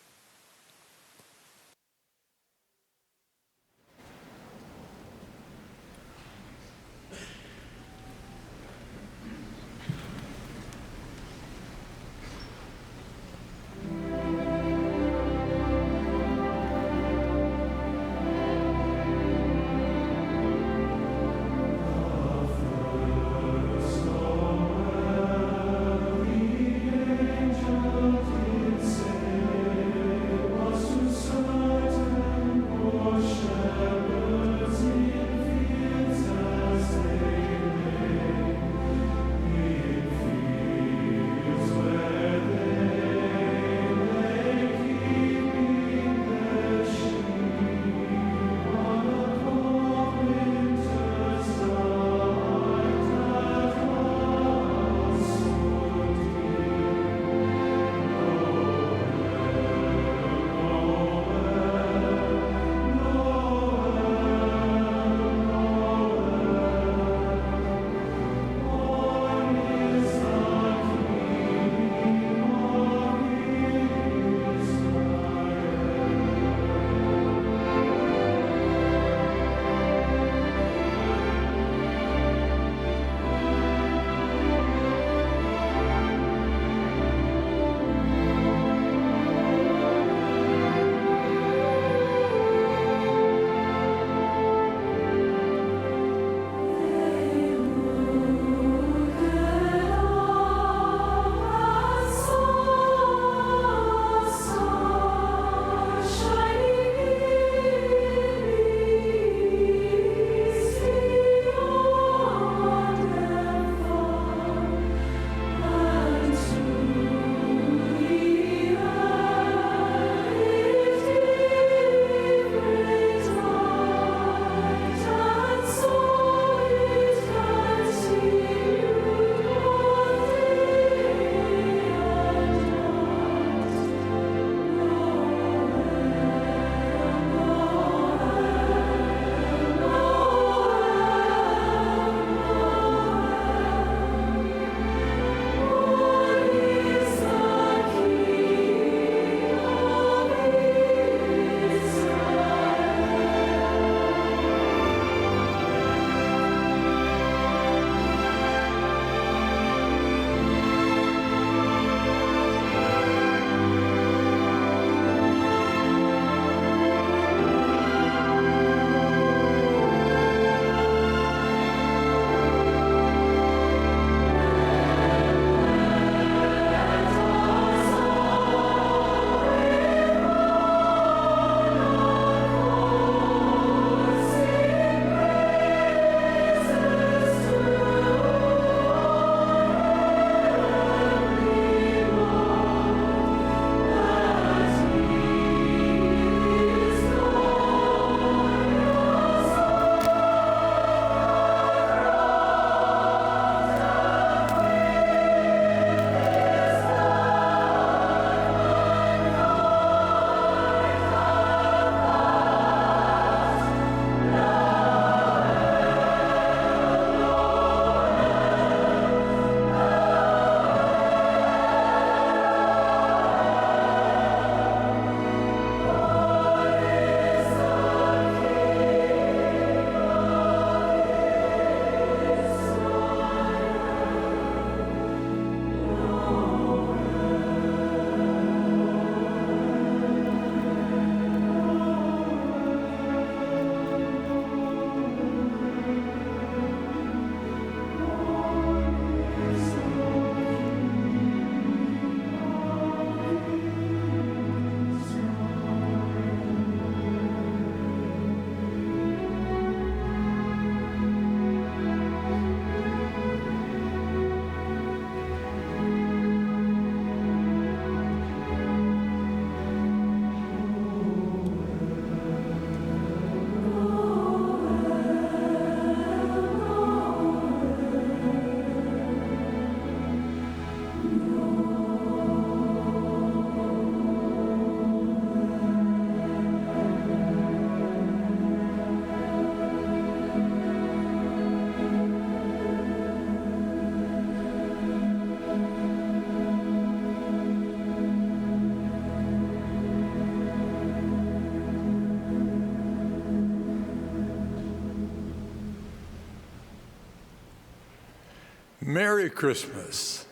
Merry Christmas.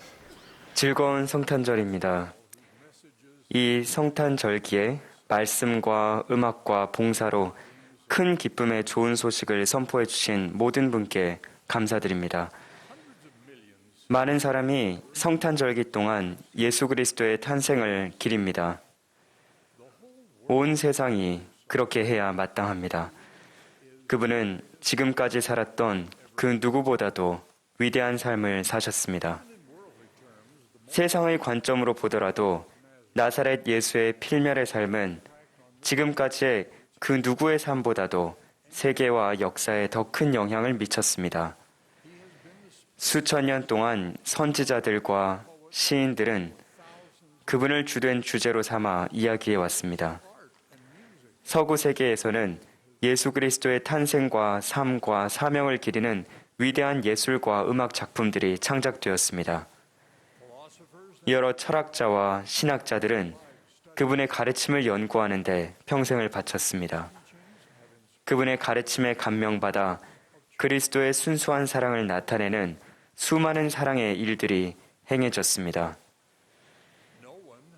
즐거운 성탄절입니다. 이 성탄절기에 말씀과 음악과 봉사로 큰 기쁨의 좋은 소식을 선포해 주신 모든 분께 감사드립니다. 많은 사람이 성탄절기 동안 예수 그리스도의 탄생을 기립니다. 온 세상이 그렇게 해야 마땅합니다. 그분은 지금까지 살았던 그 누구보다도 위대한 삶을 사셨습니다. 세상의 관점으로 보더라도 나사렛 예수의 필멸의 삶은 지금까지의 그 누구의 삶보다도 세계와 역사에 더 큰 영향을 미쳤습니다. 수천 년 동안 선지자들과 시인들은 그분을 주된 주제로 삼아 이야기해 왔습니다. 서구 세계에서는 예수 그리스도의 탄생과 삶과 사명을 기리는 위대한 예술과 음악 작품들이 창작되었습니다. 여러 철학자와 신학자들은 그분의 가르침을 연구하는 데 평생을 바쳤습니다. 그분의 가르침에 감명받아 그리스도의 순수한 사랑을 나타내는 수많은 사랑의 일들이 행해졌습니다.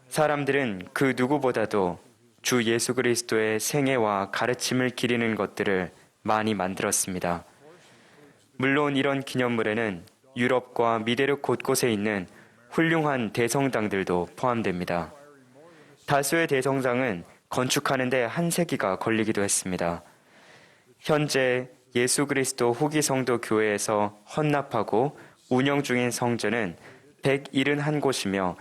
사람들은 그 누구보다도 주 예수 그리스도의 생애와 가르침을 기리는 것들을 많이 만들었습니다. 물론 이런 기념물에는 유럽과 미대륙 곳곳에 있는 훌륭한 대성당들도 포함됩니다. 다수의 대성당은 건축하는 데 한 세기가 걸리기도 했습니다. 현재 예수 그리스도 후기 성도 교회에서 헌납하고 운영 중인 성전은 171곳이며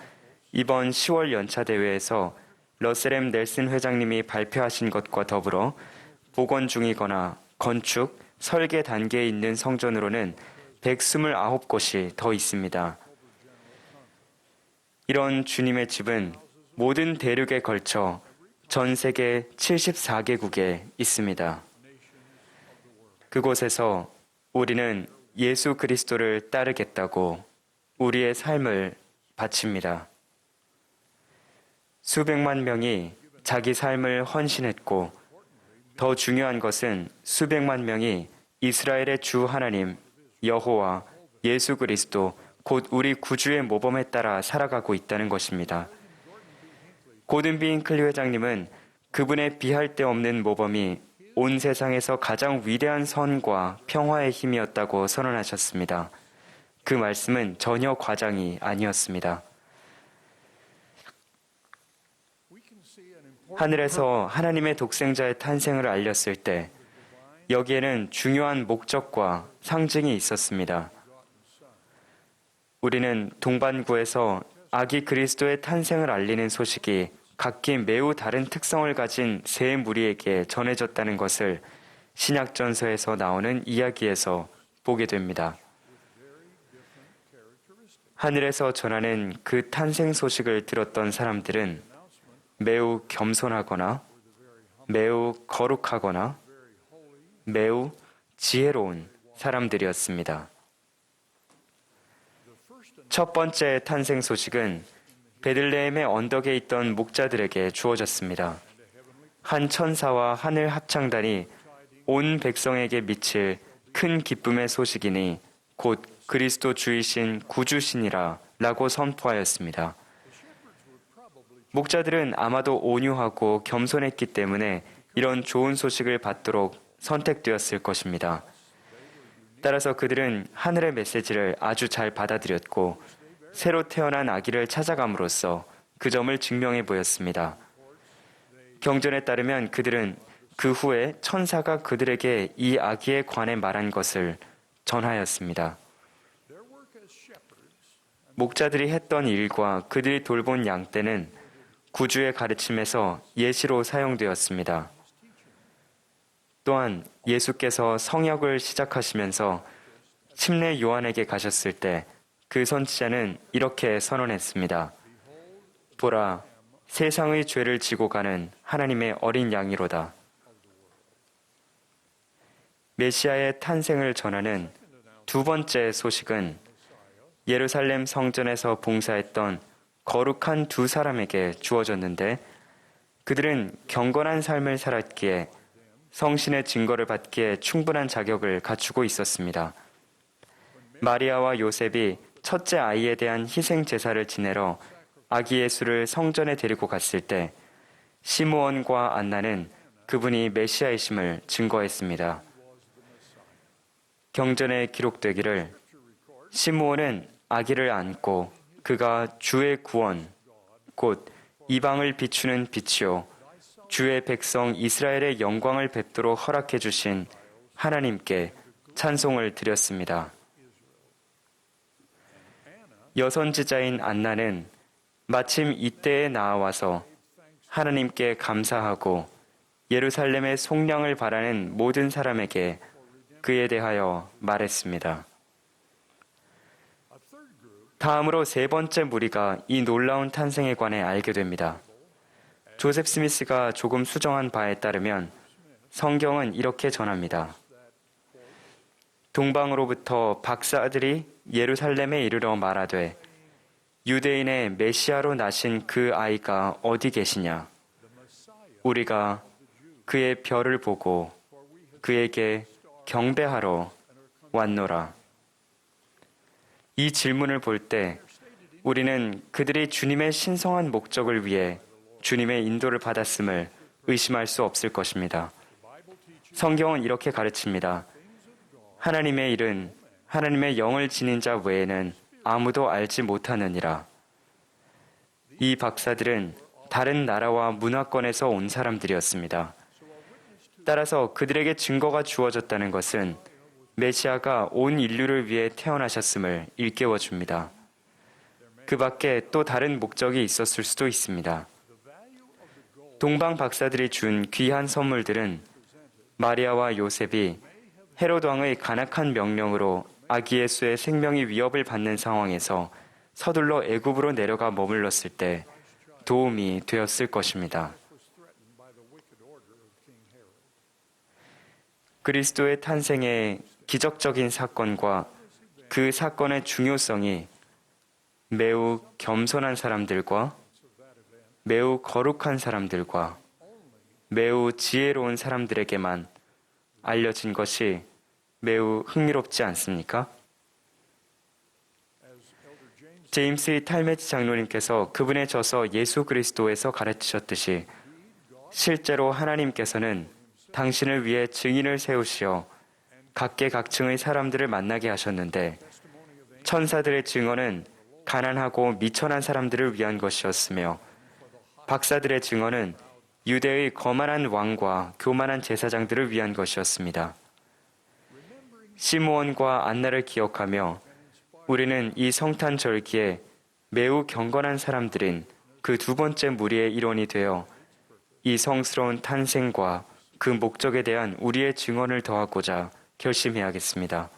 이번 10월 연차 대회에서 러셀 넬슨 회장님이 발표하신 것과 더불어 복원 중이거나 건축, 설계 단계에 있는 성전으로는 129곳이 더 있습니다. 이런 주님의 집은 모든 대륙에 걸쳐 전 세계 74개국에 있습니다. 그곳에서 우리는 예수 그리스도를 따르겠다고 우리의 삶을 바칩니다. 수백만 명이 자기 삶을 헌신했고 더 중요한 것은 수백만 명이 이스라엘의 주 하나님, 여호와, 예수 그리스도, 곧 우리 구주의 모범에 따라 살아가고 있다는 것입니다. 고든 비 잉클리 회장님은 그분의 비할 데 없는 모범이 온 세상에서 가장 위대한 선과 평화의 힘이었다고 선언하셨습니다. 그 말씀은 전혀 과장이 아니었습니다. 하늘에서 하나님의 독생자의 탄생을 알렸을 때 여기에는 중요한 목적과 상징이 있었습니다. 우리는 동반구에서 아기 그리스도의 탄생을 알리는 소식이 각기 매우 다른 특성을 가진 세 무리에게 전해졌다는 것을 신약전서에서 나오는 이야기에서 보게 됩니다. 하늘에서 전하는 그 탄생 소식을 들었던 사람들은 매우 겸손하거나 매우 거룩하거나 매우 지혜로운 사람들이었습니다. 첫 번째 탄생 소식은 베들레헴의 언덕에 있던 목자들에게 주어졌습니다. 한 천사와 하늘 합창단이 온 백성에게 미칠 큰 기쁨의 소식이니 곧 그리스도 주이신 구주시니라 라고 선포하였습니다. 목자들은 아마도 온유하고 겸손했기 때문에 이런 좋은 소식을 받도록 선택되었을 것입니다. 따라서 그들은 하늘의 메시지를 아주 잘 받아들였고 새로 태어난 아기를 찾아감으로써 그 점을 증명해 보였습니다. 경전에 따르면 그들은 그 후에 천사가 그들에게 이 아기에 관해 말한 것을 전하였습니다. 목자들이 했던 일과 그들이 돌본 양떼는 구주의 가르침에서 예시로 사용되었습니다. 또한 예수께서 성역을 시작하시면서 침례 요한에게 가셨을 때 그 선지자는 이렇게 선언했습니다. 보라, 세상의 죄를 지고 가는 하나님의 어린 양이로다. 메시아의 탄생을 전하는 두 번째 소식은 예루살렘 성전에서 봉사했던 거룩한 두 사람에게 주어졌는데 그들은 경건한 삶을 살았기에 성신의 증거를 받기에 충분한 자격을 갖추고 있었습니다. 마리아와 요셉이 첫째 아이에 대한 희생 제사를 지내러 아기 예수를 성전에 데리고 갔을 때 시므온과 안나는 그분이 메시아이심을 증거했습니다. 경전에 기록되기를 시므온은 아기를 안고 그가 주의 구원 곧 이방을 비추는 빛이요 주의 백성 이스라엘의 영광을 뵙도록 허락해 주신 하나님께 찬송을 드렸습니다. 여선지자인 안나는 마침 이때에 나와서 하나님께 감사하고 예루살렘의 속량을 바라는 모든 사람에게 그에 대하여 말했습니다. 다음으로 세 번째 무리가 이 놀라운 탄생에 관해 알게 됩니다. 조셉 스미스가 조금 수정한 바에 따르면 성경은 이렇게 전합니다. 동방으로부터 박사들이 예루살렘에 이르러 말하되 유대인의 메시아로 나신 그 아이가 어디 계시냐? 우리가 그의 별을 보고 그에게 경배하러 왔노라. 이 질문을 볼 때 우리는 그들이 주님의 신성한 목적을 위해 주님의 인도를 받았음을 의심할 수 없을 것입니다. 성경은 이렇게 가르칩니다. 하나님의 일은 하나님의 영을 지닌 자 외에는 아무도 알지 못하느니라. 이 박사들은 다른 나라와 문화권에서 온 사람들이었습니다. 따라서 그들에게 증거가 주어졌다는 것은 메시아가 온 인류를 위해 태어나셨음을 일깨워 줍니다. 그 밖에 또 다른 목적이 있었을 수도 있습니다. 동방 박사들이 준 귀한 선물들은 마리아와 요셉이 헤롯 왕의 간악한 명령으로 아기 예수의 생명이 위협을 받는 상황에서 서둘러 애굽으로 내려가 머물렀을 때 도움이 되었을 것입니다. 그리스도의 탄생의 기적적인 사건과 그 사건의 중요성이 매우 겸손한 사람들과 매우 거룩한 사람들과 매우 지혜로운 사람들에게만 알려진 것이 매우 흥미롭지 않습니까? 제임스 이 탈메지 장로님께서 그분의 저서 예수 그리스도에서 가르치셨듯이 실제로 하나님께서는 당신을 위해 증인을 세우시어 각계각층의 사람들을 만나게 하셨는데 천사들의 증언은 가난하고 미천한 사람들을 위한 것이었으며 박사들의 증언은 유대의 거만한 왕과 교만한 제사장들을 위한 것이었습니다. 시므온과 안나를 기억하며 우리는 이 성탄 절기에 매우 경건한 사람들인 그 두 번째 무리의 일원이 되어 이 성스러운 탄생과 그 목적에 대한 우리의 증언을 더하고자 결심해야겠습니다.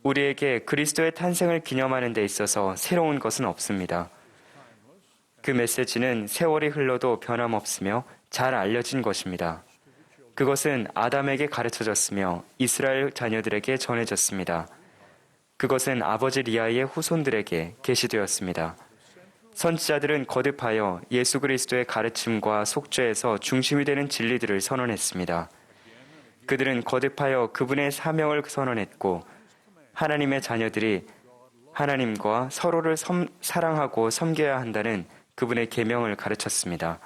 우리에게 그리스도의 탄생을 기념하는 데 있어서 새로운 것은 없습니다. 그 메시지는 세월이 흘러도 변함없으며 잘 알려진 것입니다. 그것은 아담에게 가르쳐졌으며 이스라엘 자녀들에게 전해졌습니다. 그것은 아버지 리아의 후손들에게 계시되었습니다. 선지자들은 거듭하여 예수 그리스도의 가르침과 속죄에서 중심이 되는 진리들을 선언했습니다. 그들은 거듭하여 그분의 사명을 선언했고 하나님의 자녀들이 하나님과 서로를 사랑하고 섬겨야 한다는 그분의 계명을 가르쳤습니다.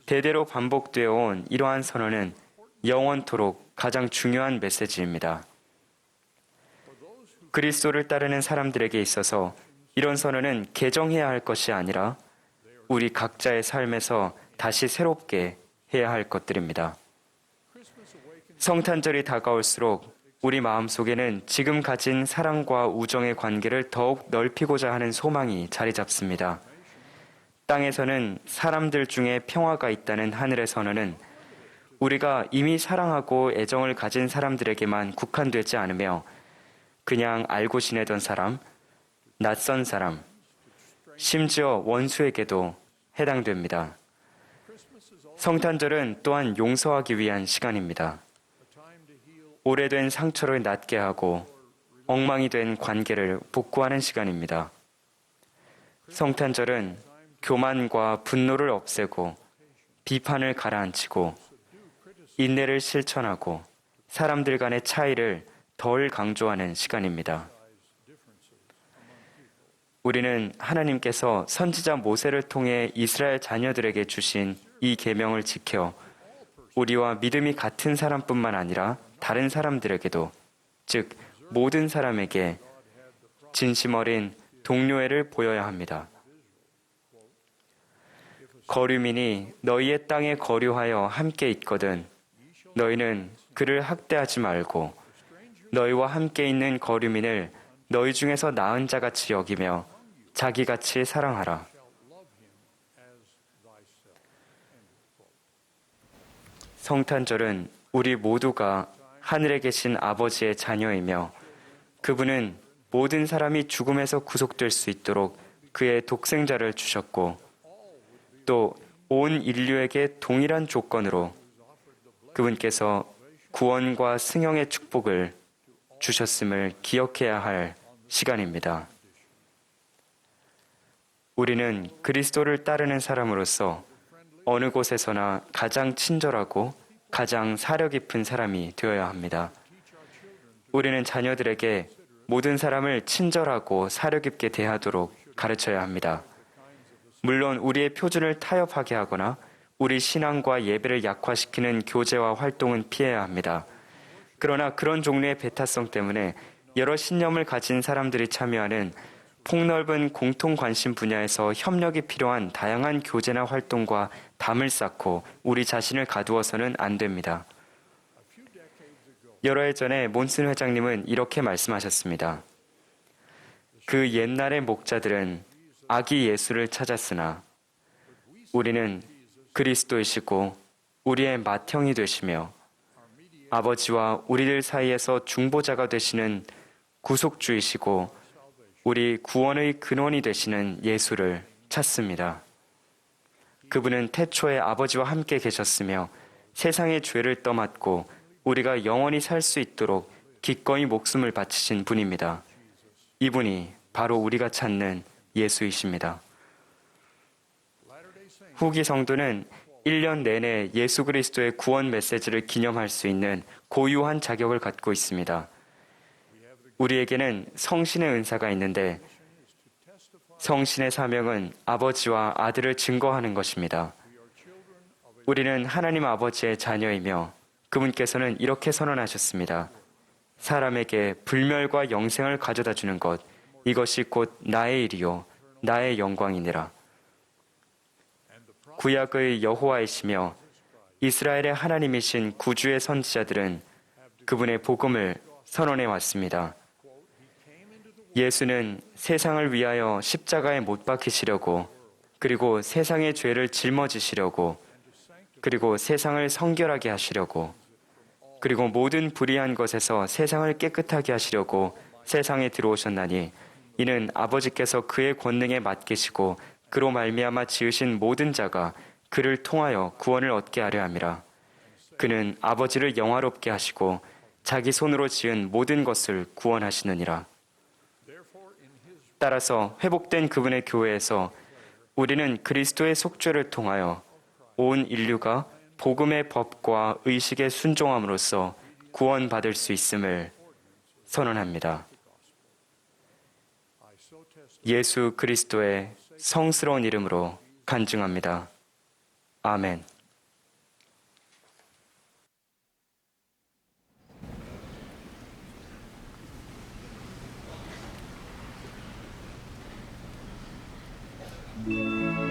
대대로 반복되어 온 이러한 선언은 영원토록 가장 중요한 메시지입니다. 그리스도를 따르는 사람들에게 있어서 이런 선언은 개정해야 할 것이 아니라 우리 각자의 삶에서 다시 새롭게 해야 할 것들입니다. 성탄절이 다가올수록 우리 마음속에는 지금 가진 사랑과 우정의 관계를 더욱 넓히고자 하는 소망이 자리 잡습니다. 땅에서는 사람들 중에 평화가 있다는 하늘의 선언은 우리가 이미 사랑하고 애정을 가진 사람들에게만 국한되지 않으며 그냥 알고 지내던 사람, 낯선 사람, 심지어 원수에게도 해당됩니다. 성탄절은 또한 용서하기 위한 시간입니다. 오래된 상처를 낫게 하고 엉망이 된 관계를 복구하는 시간입니다. 성탄절은 교만과 분노를 없애고 비판을 가라앉히고 인내를 실천하고 사람들 간의 차이를 덜 강조하는 시간입니다. 우리는 하나님께서 선지자 모세를 통해 이스라엘 자녀들에게 주신 이 계명을 지켜 우리와 믿음이 같은 사람뿐만 아니라 다른 사람들에게도, 즉 모든 사람에게 진심 어린 동료애를 보여야 합니다. 거류민이 너희의 땅에 거류하여 함께 있거든 너희는 그를 학대하지 말고 너희와 함께 있는 거류민을 너희 중에서 나은 자같이 여기며 자기같이 사랑하라. 성탄절은 우리 모두가 하늘에 계신 아버지의 자녀이며 그분은 모든 사람이 죽음에서 구속될 수 있도록 그의 독생자를 주셨고 또 온 인류에게 동일한 조건으로 그분께서 구원과 승형의 축복을 주셨음을 기억해야 할 시간입니다. 우리는 그리스도를 따르는 사람으로서 어느 곳에서나 가장 친절하고 가장 사려 깊은 사람이 되어야 합니다. 우리는 자녀들에게 모든 사람을 친절하고 사려 깊게 대하도록 가르쳐야 합니다. 물론 우리의 표준을 타협하게 하거나 우리 신앙과 예배를 약화시키는 교제와 활동은 피해야 합니다. 그러나 그런 종류의 배타성 때문에 여러 신념을 가진 사람들이 참여하는 폭넓은 공통 관심 분야에서 협력이 필요한 다양한 교제나 활동과 담을 쌓고 우리 자신을 가두어서는 안 됩니다. 여러 해 전에 몬슨 회장님은 이렇게 말씀하셨습니다. 그 옛날의 목자들은 아기 예수를 찾았으나 우리는 그리스도이시고 우리의 맏형이 되시며 아버지와 우리들 사이에서 중보자가 되시는 구속주이시고 우리 구원의 근원이 되시는 예수를 찾습니다. 그분은 태초에 아버지와 함께 계셨으며 세상의 죄를 떠맡고 우리가 영원히 살 수 있도록 기꺼이 목숨을 바치신 분입니다. 이분이 바로 우리가 찾는 예수이십니다. 후기 성도는 1년 내내 예수 그리스도의 구원 메시지를 기념할 수 있는 고유한 자격을 갖고 있습니다. 우리에게는 성신의 은사가 있는데 성신의 사명은 아버지와 아들을 증거하는 것입니다. 우리는 하나님 아버지의 자녀이며 그분께서는 이렇게 선언하셨습니다. 사람에게 불멸과 영생을 가져다 주는 것, 이것이 곧 나의 일이요 나의 영광이니라. 구약의 여호와이시며 이스라엘의 하나님이신 구주의 선지자들은 그분의 복음을 선언해 왔습니다. 예수는 세상을 위하여 십자가에 못 박히시려고, 그리고 세상의 죄를 짊어지시려고, 그리고 세상을 성결하게 하시려고, 그리고 모든 불의한 것에서 세상을 깨끗하게 하시려고 세상에 들어오셨나니 이는 아버지께서 그의 권능에 맡기시고 그로 말미암아 지으신 모든 자가 그를 통하여 구원을 얻게 하려 함이라. 그는 아버지를 영화롭게 하시고 자기 손으로 지은 모든 것을 구원하시느니라. 따라서 회복된 그분의 교회에서 우리는 그리스도의 속죄를 통하여 온 인류가 복음의 법과 의식에 순종함으로써 구원받을 수 있음을 선언합니다. 예수 그리스도의 성스러운 이름으로 간증합니다. 아멘. Silent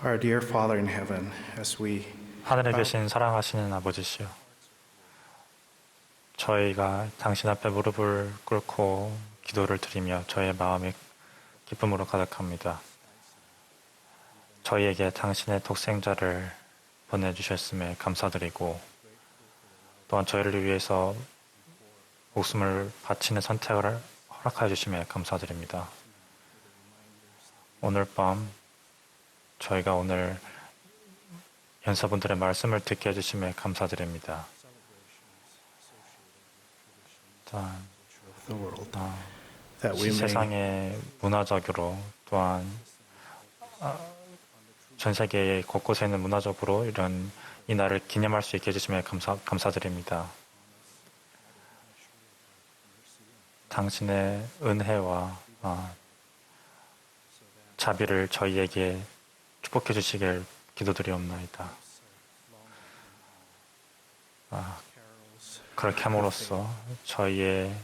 Our dear Father in heaven, as we 하늘에 계신 사랑하시는 아버지시여, 저희가 당신 앞에 무릎을 꿇고 기도를 드리며 저희의 마음이 기쁨으로 가득합니다. 저희에게 당신의 독생자를 보내주셨음에 감사드리고, 또한 저희를 위해서 목숨을 바치는 선택을 허락하여 주심에 감사드립니다. 오늘 밤 저희가 오늘 연사분들의 말씀을 듣게 해주심에 감사드립니다. 또한 the world, 아, that we may 세상의 문화적으로 또한 전 세계 곳곳에 있는 문화적으로 이런 이 날을 기념할 수 있게 해주심에 감사드립니다. 당신의 은혜와 자비를 저희에게 축복해 주시길 기도드리옵나이다. 그렇게 함으로써 저희의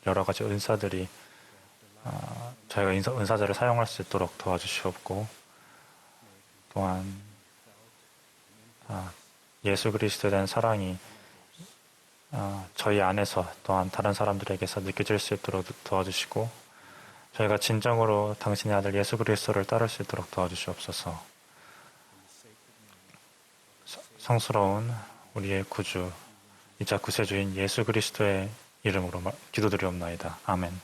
여러 가지 은사들이 저희가 은사들을 사용할 수 있도록 도와주시옵고, 또한 예수 그리스도에 대한 사랑이 저희 안에서 또한 다른 사람들에게서 느껴질 수 있도록 도와주시고, 저희가 진정으로 당신의 아들 예수 그리스도를 따를 수 있도록 도와주시옵소서. 성스러운 우리의 구주 이자 구세주인 예수 그리스도의 이름으로 기도드리옵나이다. 아멘.